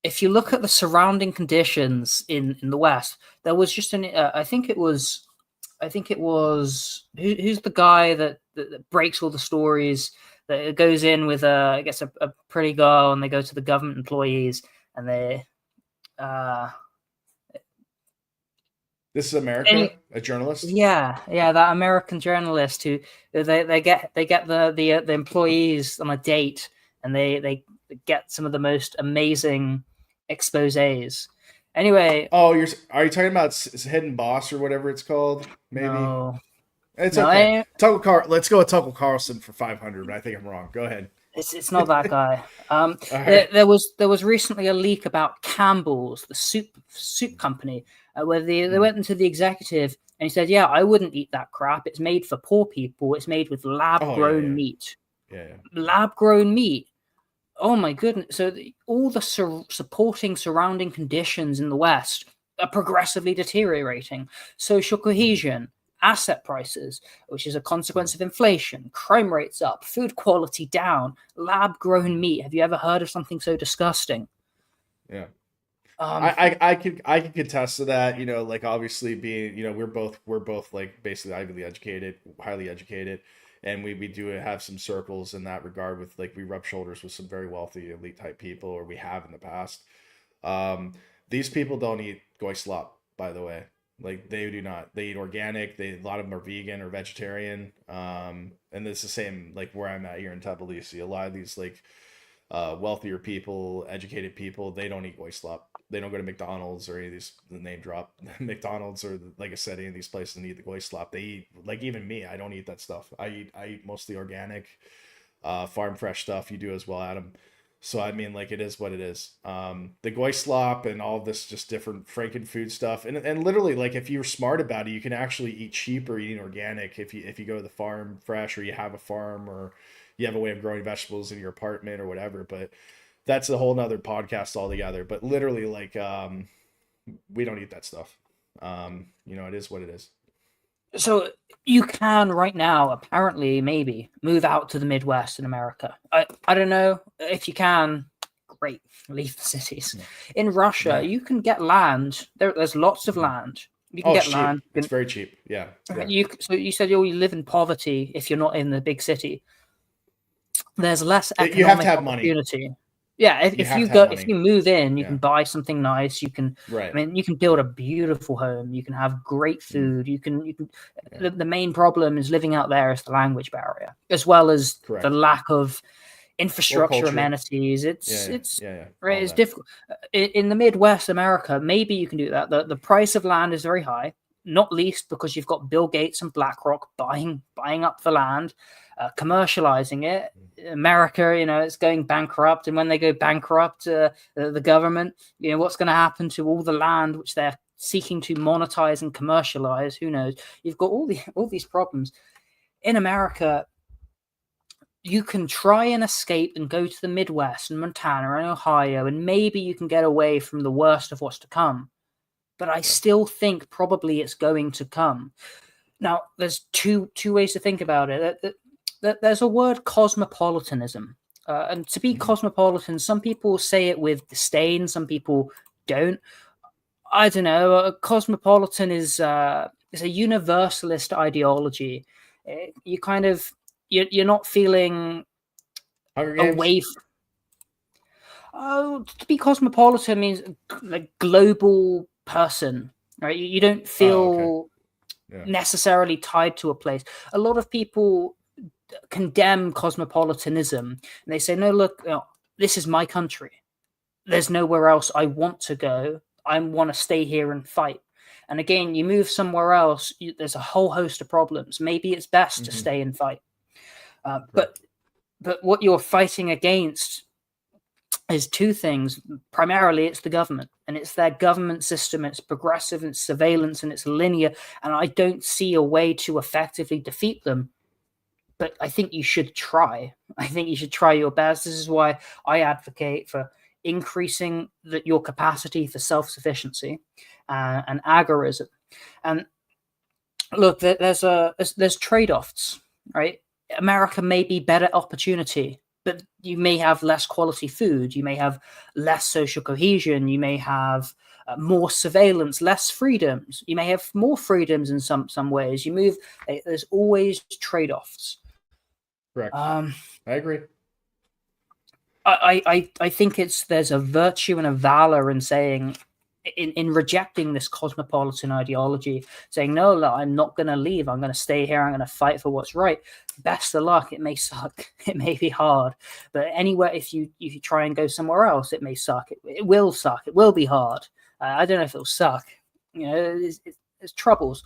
If you look at the surrounding conditions in the West, there was just I think it was who's the guy that breaks all the stories, that goes in with I guess a pretty girl, and they go to the government employees and they This is America, a journalist. Yeah, that American journalist who they get the employees on a date, and they get some of the most amazing exposés. Anyway, are you talking about Hidden Boss or whatever it's called? Maybe no, it's okay. Let's go with Tucker Carlson for 500, but I think I'm wrong. Go ahead. It's not that guy. Right. There was recently a leak about Campbell's, the soup company, where they went into the executive and he said, "Yeah, I wouldn't eat that crap. It's made for poor people. It's made with lab-grown meat. Yeah. Lab-grown meat. Oh my goodness!" So all the supporting surrounding conditions in the West are progressively deteriorating. Social cohesion, asset prices, which is a consequence of inflation, crime rates up, food quality down, lab-grown meat. Have you ever heard of something so disgusting? Yeah. I can contest to that. Like obviously being, we're both like basically Ivy League educated, highly educated, and we do have some circles in that regard with like we rub shoulders with some very wealthy elite type people, or we have in the past. These people don't eat goy slop, by the way. Like they do not. They eat organic. A lot of them are vegan or vegetarian. And it's the same like where I'm at here in Tbilisi. A lot of these like wealthier people, educated people, they don't eat goy slop. They don't go to McDonald's or any of these, the name drop McDonald's, or like I said, any of these places and eat the goy slop. They eat, like even me, I don't eat that stuff. I eat mostly organic, farm fresh stuff. You do as well, Adam. So I mean, like it is what it is. The goy slop and all this just different Franken food stuff, and literally, like if you're smart about it, you can actually eat cheaper eating organic if you go to the farm fresh, or you have a farm, or you have a way of growing vegetables in your apartment or whatever. But that's a whole nother podcast altogether. But literally, like we don't eat that stuff. It is what it is. So you can right now, apparently, maybe move out to the Midwest in America. I don't know if you can. Great, leave the cities. Yeah. In Russia, you can get land. There's lots of land. You can get land. It's very cheap. Yeah. So you said you live in poverty if you're not in the big city. There's less economic you have to have opportunity. Money. Yeah, if you move in, you can buy something nice. You can, I mean, you can build a beautiful home. You can have great food. You can. Yeah. The main problem is living out there is the language barrier, as well as the lack of infrastructure amenities. It's difficult. In the Midwest America, maybe you can do that. The price of land is very high, not least because you've got Bill Gates and BlackRock buying up the land, commercializing it. America, it's going bankrupt, and when they go bankrupt, the government, what's going to happen to all the land which they're seeking to monetize and commercialize? Who knows? You've got all these problems in America. you can try and escape and go to the Midwest and Montana and Ohio, and maybe you can get away from the worst of what's to come. But I still think probably it's going to come. Now, there's two ways to think about it. There's a word, cosmopolitanism. And to be cosmopolitan, some people say it with disdain, some people don't. I don't know. A cosmopolitan is a universalist ideology. You kind of you're not feeling Hunger Games? away. To be cosmopolitan means like global person, right? You don't feel necessarily tied to a place. A lot of people condemn cosmopolitanism, and they say, "No, look, this is my country. There's nowhere else I want to go. I want to stay here and fight." And again, you move somewhere else, there's a whole host of problems. Maybe it's best to stay and fight. But what you're fighting against is two things. Primarily, it's the government, and it's their government system. It's progressive, and it's surveillance, and it's linear. And I don't see a way to effectively defeat them. But I think you should try. I think you should try your best. This is why I advocate for increasing your capacity for self-sufficiency and agorism. And look, there's trade-offs, right? America may be better opportunity, but you may have less quality food. You may have less social cohesion. You may have more surveillance, less freedoms. You may have more freedoms in some ways. There's always trade-offs. Correct. I agree. I think there's a virtue and a valor in saying, in rejecting this cosmopolitan ideology, saying, no, look, I'm not going to leave. I'm going to stay here. I'm going to fight for what's right. Best of luck. It may suck. It may be hard. But anywhere, if you try and go somewhere else, it may suck. It will suck. It will be hard. I don't know if it'll suck. There's troubles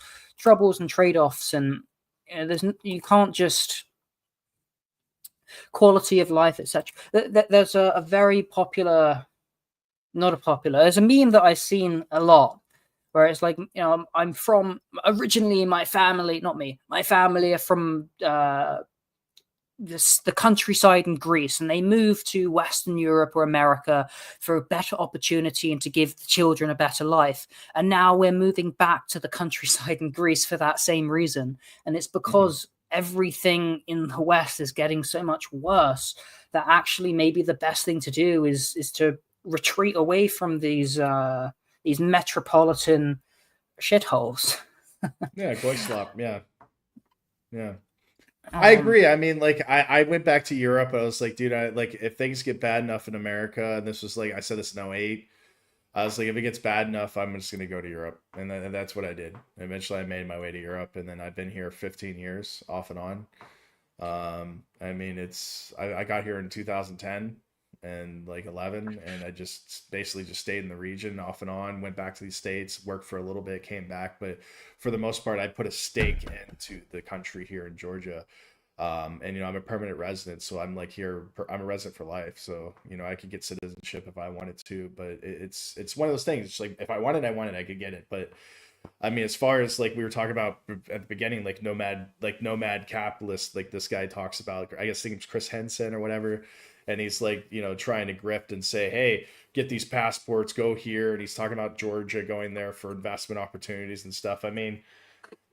and trade-offs, and you can't just quality of life, etc. There's a very popular, there's a meme that I've seen a lot where it's like, I'm from, originally my family are from the countryside in Greece, and they moved to Western Europe or America for a better opportunity and to give the children a better life. And now we're moving back to the countryside in Greece for that same reason. And it's because everything in the West is getting so much worse that actually maybe the best thing to do is to retreat away from these metropolitan shitholes. Goislop. Yeah. I agree. I mean, like, I went back to Europe. I was like, dude, if things get bad enough in America, and this was like, I said this in 2008, I was like, if it gets bad enough, I'm just going to go to Europe. And that's what I did. Eventually, I made my way to Europe, and then I've been here 15 years off and on. I mean, I got here in 2010 and like 11, and I just basically just stayed in the region off and on, went back to the States, worked for a little bit, came back. But for the most part, I put a stake into the country here in Georgia. And I'm a permanent resident, so I'm like here. I'm a resident for life, so I could get citizenship if I wanted to. But it's one of those things. It's like if I wanted, I could get it. But I mean, as far as like we were talking about at the beginning, like nomad capitalist, like this guy talks about. I guess I think it's Chris Henson or whatever, and he's like trying to grift and say, hey, get these passports, go here, and he's talking about Georgia going there for investment opportunities and stuff. I mean.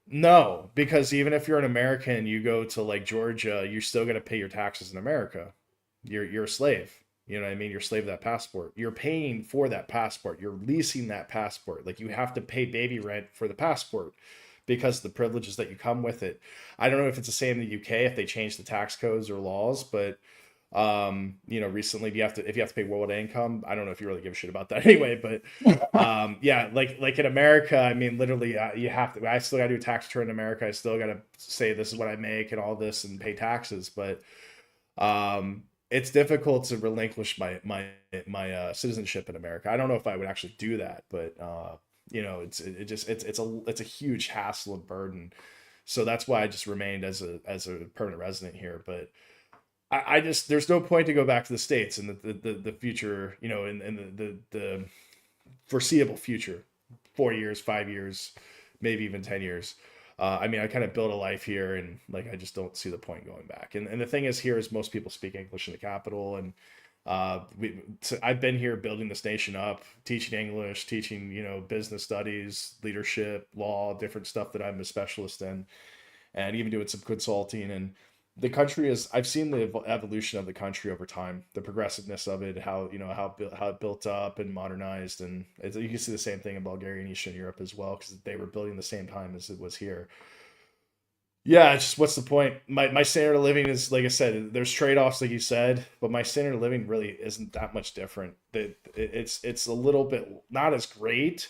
No, because even if you're an American, you go to like Georgia, you're still going to pay your taxes in America. You're a slave. You know what I mean? You're a slave to that passport. You're paying for that passport. You're leasing that passport. Like you have to pay baby rent for the passport because of the privileges that you come with it. I don't know if it's the same in the UK if they change the tax codes or laws, but recently if you have to pay world income, I don't know if you really give a shit about that anyway, but like in America, I mean, literally you have to, I still gotta do a tax return in America. I still gotta say this is what I make and all this and pay taxes, but it's difficult to relinquish my citizenship in America. I don't know if I would actually do that, but it's a huge hassle and burden. So that's why I just remained as a permanent resident here. But I just, there's no point to go back to the States in the future, in the foreseeable future, 4 years, 5 years, maybe even 10 years. I mean, I kind of built a life here, and like I just don't see the point going back. And the thing is, here is most people speak English in the capital, and so I've been here building this nation up, teaching English, teaching business studies, leadership, law, different stuff that I'm a specialist in, and even doing some consulting. And the country is, I've seen the evolution of the country over time, the progressiveness of it, how how it built up and modernized. And you can see the same thing in Bulgaria and Eastern Europe as well, because they were building the same time as it was here. Yeah, it's just, what's the point? My standard of living is, like I said, there's trade-offs like you said, but my standard of living really isn't that much different. It's a little bit not as great,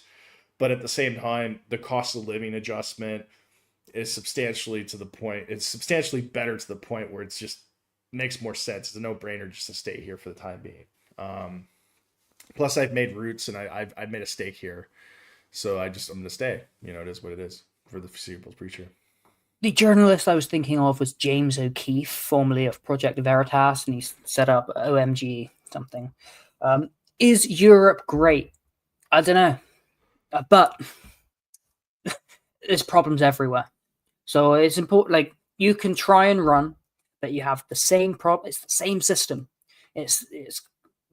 but at the same time, the cost of living adjustment is substantially to the point. It's substantially better to the point where it's just makes more sense. It's a no-brainer just to stay here for the time being. Plus, I've made roots, and I've made a stake here, so I'm gonna stay. It is what it is for the foreseeable future. The journalist I was thinking of was James O'Keefe, formerly of Project Veritas, and he set up OMG something. Is Europe great? I don't know, but there's problems everywhere. So it's important. Like, you can try and run, but you have the same problem. It's the same system.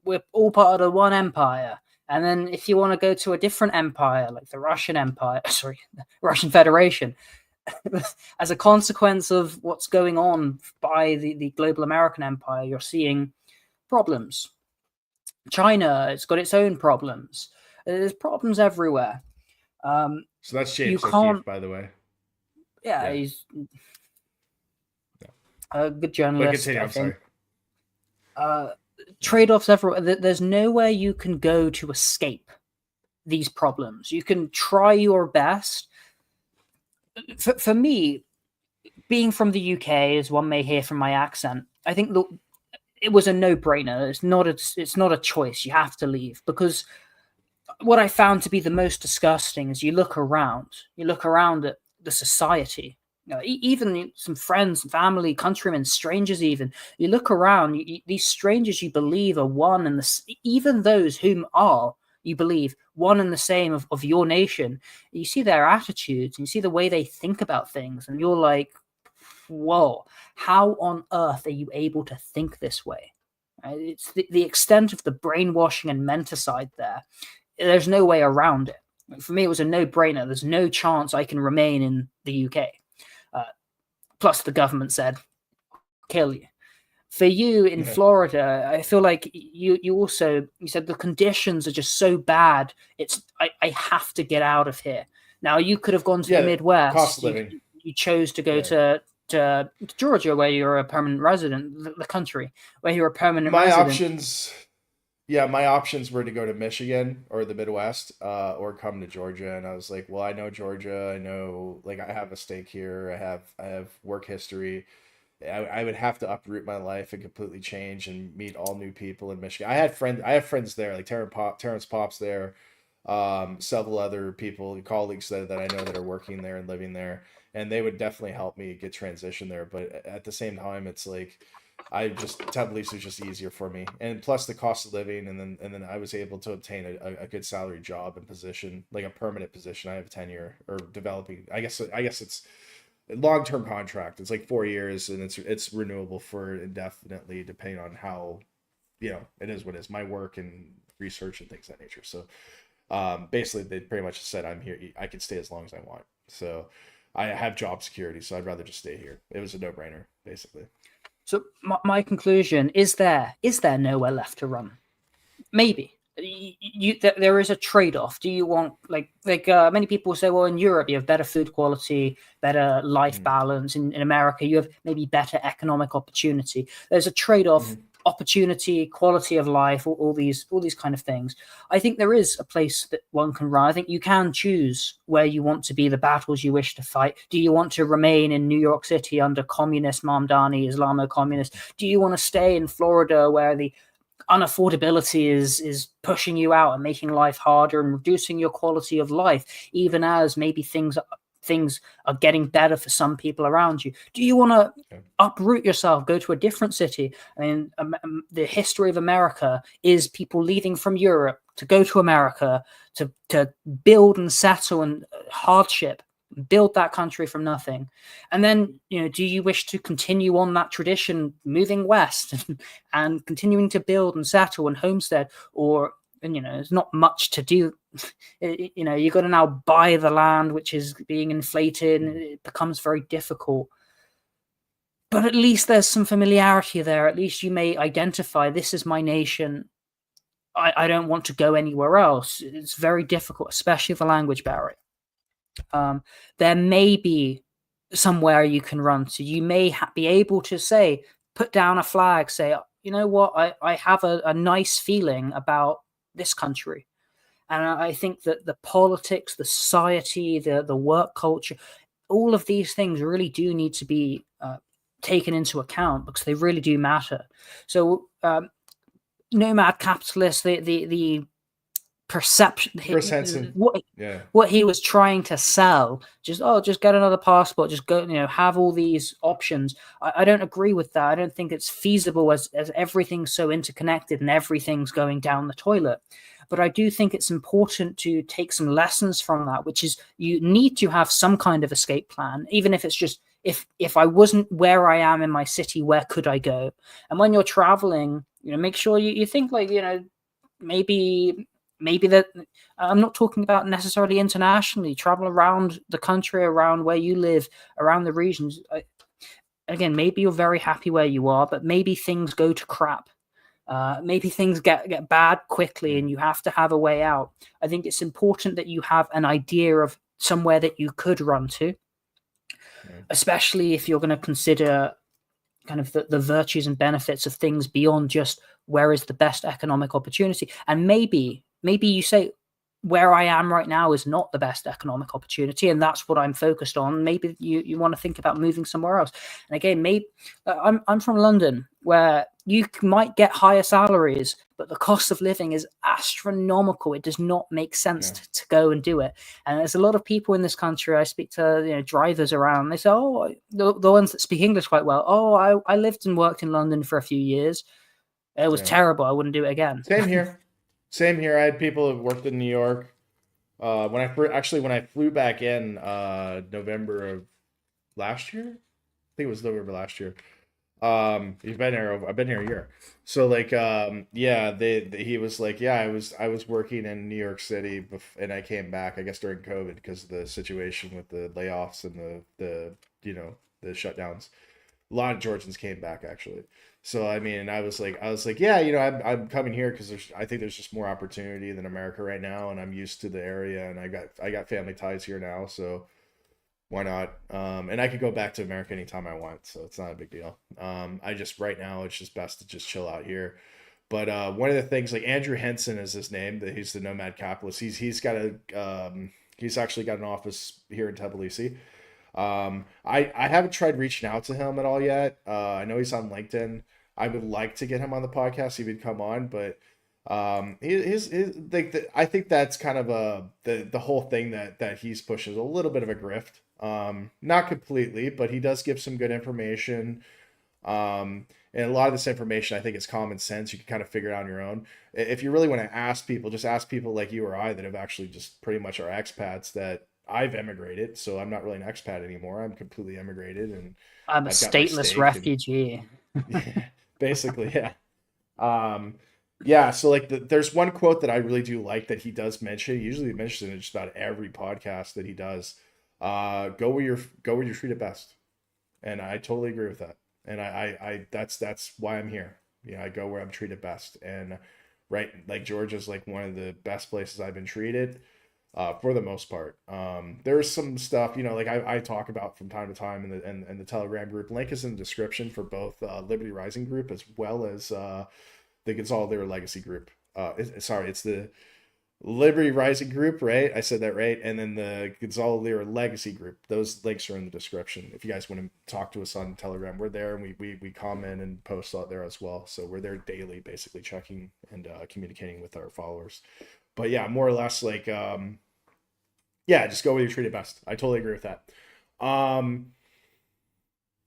We're all part of the one empire. And then if you want to go to a different empire, like the Russian Empire, sorry, the Russian Federation, as a consequence of what's going on by the global American empire, you're seeing problems. China, it's got its own problems. There's problems everywhere. So that's James O'Keefe, by the way. Yeah, he's a good journalist. Continue, I'm sorry. Trade-offs everywhere. There's nowhere you can go to escape these problems. You can try your best. For me, being from the UK, as one may hear from my accent, I think it was a no-brainer. It's not a choice. You have to leave, because what I found to be the most disgusting is you look around at the society. Even some friends, family, countrymen, strangers. Even you look around, these strangers you believe are one and even those whom are, you believe, one and the same of your nation. You see their attitudes, and you see the way they think about things, and you're like, whoa, how on earth are you able to think this way? It's the extent of the brainwashing and menticide there. There's no way around it. For me, it was a no-brainer. There's no chance I can remain in the UK. Plus, the government said, kill you. For you in Florida, I feel like you said the conditions are just so bad. I have to get out of here. Now, you could have gone to the Midwest. Cost of living. You chose to go to Georgia, where you're a permanent resident, the country where you're a permanent resident. My options were to go to Michigan or the Midwest, or come to Georgia. And I was like, well, I know Georgia. I know, like, I have a stake here. I have work history. I would have to uproot my life and completely change and meet all new people in Michigan. I have friends there, like Terrence Pop's there, several other people, colleagues that I know that are working there and living there, and they would definitely help me get transition there. But at the same time, it's like Tbilisi was just easier for me, and plus the cost of living, and then I was able to obtain a good salary job and position, like a permanent position. I have tenure or developing. I guess it's long-term contract. It's like 4 years, and it's renewable for indefinitely, depending on how, it is what it is, my work and research and things of that nature. So basically they pretty much said, I'm here, I can stay as long as I want. So I have job security, so I'd rather just stay here. It was a no-brainer, basically. So my conclusion is there nowhere left to run? Maybe. There is a trade-off. Do you want, like many people say, well, in Europe you have better food quality, better life balance. In America you have maybe better economic opportunity. There's a trade-off, opportunity, quality of life, all these kind of things. I think there is a place that one can run. I think you can choose where you want to be, the battles you wish to fight. Do you want to remain in New York City under communist Mamdani, Islamo-communist? Do you want to stay in Florida where the unaffordability is pushing you out and making life harder and reducing your quality of life, even as maybe things are getting better for some people around you? Do you want to uproot yourself, go to a different city? I mean, the history of America is people leaving from Europe to go to America to build and settle, and hardship. build that country from nothing. And then, do you wish to continue on that tradition, moving west and continuing to build and settle and homestead? Or, there's not much to do. You got to now buy the land, which is being inflated, and it becomes very difficult. But at least there's some familiarity there. At least you may identify, this is my nation. I don't want to go anywhere else. It's very difficult, especially the language barrier. There may be somewhere you can run to. You may be able to say, put down a flag, say, you know what, I have a nice feeling about this country. And I think that the politics, the society, the work culture, all of these things really do need to be taken into account, because they really do matter. So nomad capitalist, the perception, what he was trying to sell, just get another passport, just go, have all these options. I don't agree with that. I don't think it's feasible as everything's so interconnected and everything's going down the toilet. But I do think it's important to take some lessons from that, which is you need to have some kind of escape plan, even if it's just, if I wasn't where I am in my city, where could I go? And when you're traveling, make sure you think like, maybe that I'm not talking about necessarily internationally, travel around the country, around where you live, around the regions. Again, maybe you're very happy where you are, but maybe things go to crap. Maybe things get bad quickly and you have to have a way out. I think it's important that you have an idea of somewhere that you could run to, especially if you're going to consider kind of the virtues and benefits of things beyond just where is the best economic opportunity. And maybe you say, where I am right now is not the best economic opportunity, and that's what I'm focused on. Maybe you want to think about moving somewhere else. And again, maybe I'm from London, where you might get higher salaries, but the cost of living is astronomical. It does not make sense to go and do it. And there's a lot of people in this country. I speak to drivers around. They say, oh, the ones that speak English quite well. Oh, I lived and worked in London for a few years. It was terrible. I wouldn't do it again. Same here. I had people who worked in New York. When I flew back in November of last year, I think it was November last year. You've been here. I've been here a year. So like, he was like, I was working in New York City, and I came back, I guess during COVID, because of the situation with the layoffs and the shutdowns. A lot of Georgians came back actually. So I mean, I was like, I'm coming here because I think there's just more opportunity than America right now, and I'm used to the area, and I got family ties here now, so why not? And I could go back to America anytime I want, so it's not a big deal. I just right now it's just best to just chill out here. But one of the things, like Andrew Henson is his name, that he's the nomad capitalist. He's actually got an office here in Tbilisi. I haven't tried reaching out to him at all yet. I know he's on LinkedIn. I would like to get him on the podcast. He would come on, but I think that's kind of the whole thing that he's pushing is a little bit of a grift. Not completely, but he does give some good information. And a lot of this information, I think, is common sense. You can kind of figure it out on your own. If you really want to ask people, just ask people like you or I that have actually just pretty much are expats that I've emigrated, so I'm not really an expat anymore. I'm completely emigrated, and I'm a stateless refugee. Basically, yeah. So like, there's one quote that I really do like that he does mention. He usually mentions it in just about every podcast that he does. Go where you're treated best, and I totally agree with that. And I that's why I'm here. I go where I'm treated best, and right, like Georgia's like one of the best places I've been treated. For the most part. There's some stuff, like I talk about from time to time in the Telegram group. Link is in the description for both Liberty Rising group as well as the Consolidated Legacy group. It's the Liberty Rising group, right? I said that right. And then the Consolidated Legacy group. Those links are in the description. If you guys want to talk to us on Telegram, we're there, and we comment and post out there as well. So we're there daily, basically checking and communicating with our followers. But yeah, more or less like, just go where you're treated best. I totally agree with that.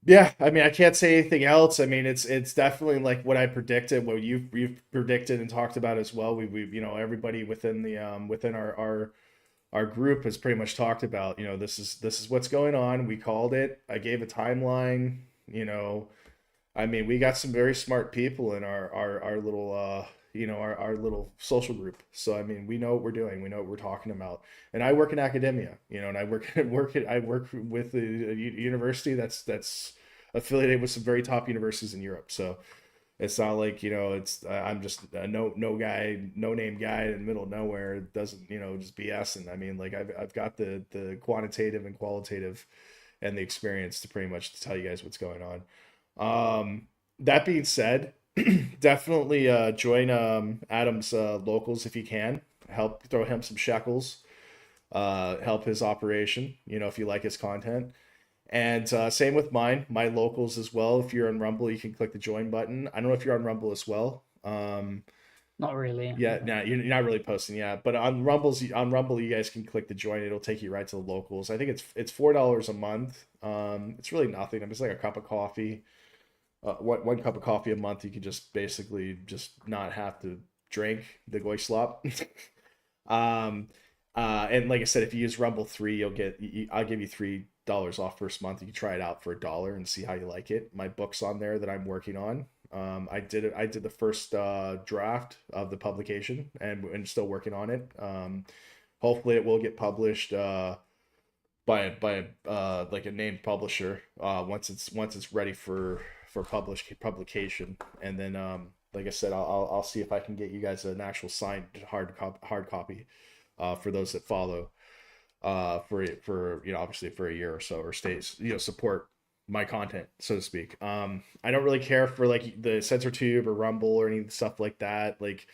Yeah, I mean, I can't say anything else. I mean, it's definitely like what I predicted, what you've predicted and talked about as well. We everybody within the within our our group has pretty much talked about, this is what's going on. We called it. I gave a timeline. I mean, we got some very smart people in our little our little social group. So I mean, we know what we're doing. We know what we're talking about. And I work in academia, and I work with a university that's affiliated with some very top universities in Europe. So it's not like, I'm just a no name guy in the middle of nowhere. It doesn't, just BSing. I mean, like I've got the quantitative and qualitative and the experience to pretty much tell you guys what's going on. That being said, definitely join Adam's locals if you can. Help throw him some shekels. Help his operation, if you like his content. And same with my locals as well. If you're on Rumble, you can click the join button. I don't know if you're on Rumble as well. Not really. Yeah, no, you're not really posting yet. But on Rumble, you guys can click the join. It'll take you right to the locals. I think it's $4 a month. It's really nothing. I mean, it's like a cup of coffee. One cup of coffee a month. You can just basically just not have to drink the goy slop. And like I said, if you use Rumble 3, I'll give you $3 off first month. You can try it out for $1 and see how you like it. My book's on there that I'm working on. I did the first draft of the publication and still working on it. Hopefully it will get published by like a named publisher once it's ready for publication. And then like I said, I'll see if I can get you guys an actual signed hard copy for those that follow. For obviously for a year or so, or stays, support my content, so to speak. I don't really care for like the CensorTube or Rumble or any stuff like that. Like,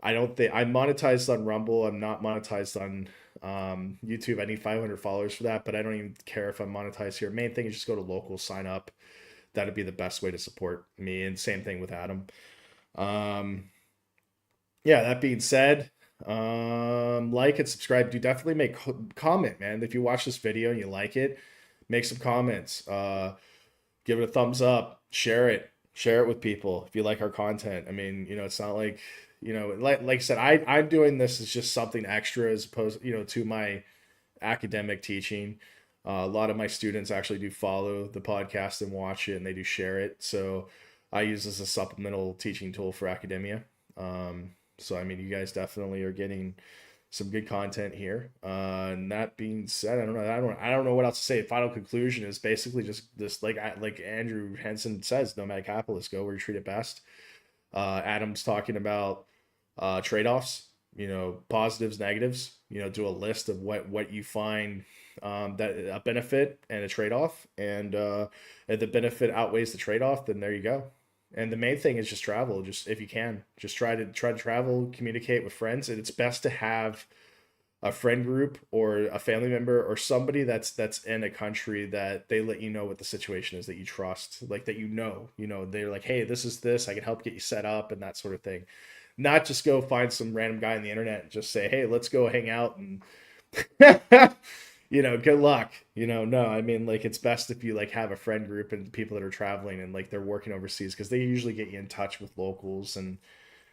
I don't think I'm monetized on Rumble. I'm not monetized on YouTube. I need 500 followers for that, but I don't even care if I'm monetized here. Main thing is just go to local, sign up. That'd be the best way to support me. And same thing with Adam. Yeah, that being said, like and subscribe. Do definitely make comment, man. If you watch this video and you like it, make some comments. Give it a thumbs up. Share it with people if you like our content. I mean, it's not like, like I said, I'm doing this as just something extra as opposed, to my academic teaching. A lot of my students actually do follow the podcast and watch it, and they do share it. So I use this as a supplemental teaching tool for academia. So, I mean, you guys definitely are getting some good content here. And that being said, I don't know what else to say. Final conclusion is basically just this, like Andrew Henson says, nomadic capitalists, go where you treat it best. Adam's talking about trade-offs, positives, negatives, do a list of what you find that a benefit and a trade-off. And if the benefit outweighs the trade-off, then there you go. And the main thing is just travel. Just if you can, just try to travel, communicate with friends. And it's best to have a friend group or a family member or somebody that's in a country that they let you know what the situation is, that you trust, like that they're like, hey, this is this. I can help get you set up and that sort of thing. Not just go find some random guy on the internet and just say, hey, let's go hang out and good luck. No, I mean, like, it's best if you like have a friend group and people that are traveling and like they're working overseas, because they usually get you in touch with locals and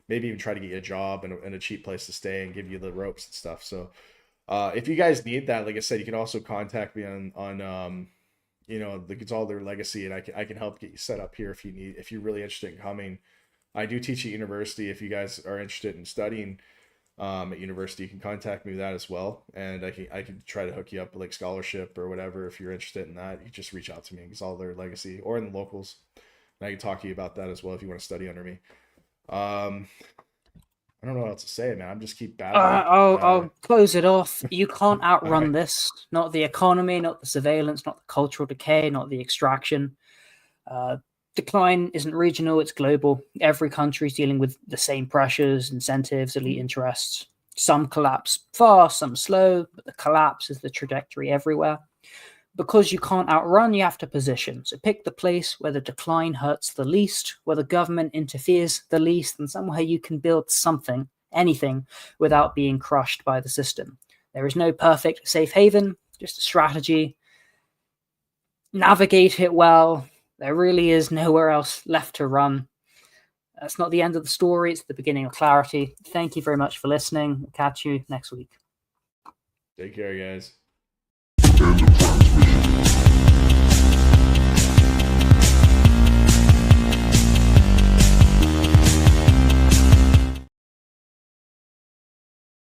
maybe even try to get you a job and a cheap place to stay and give you the ropes and stuff. So if you guys need that, like I said, you can also contact me on the Gonzalez Legacy, and I can help get you set up here if you're really interested in coming. I do teach at university. If you guys are interested in studying at university, you can contact me with that as well, and I can try to hook you up with like scholarship or whatever. If you're interested in that, you can just reach out to me. It's all their legacy or in the locals, and I can talk to you about that as well if you want to study under me. I don't know what else to say, man. I'm just keep battling. I'll close it off. You can't outrun this. Not the economy, not the surveillance, not the cultural decay, not the extraction. Decline isn't regional, it's global. Every country is dealing with the same pressures, incentives, elite interests. Some collapse fast, some slow, but the collapse is the trajectory everywhere. Because you can't outrun, you have to position. So pick the place where the decline hurts the least, where the government interferes the least, and somewhere you can build something, anything, without being crushed by the system. There is no perfect safe haven, just a strategy. Navigate it well. There really is nowhere else left to run. That's not the end of the story. It's the beginning of clarity. Thank you very much for listening. We'll catch you next week. Take care, guys.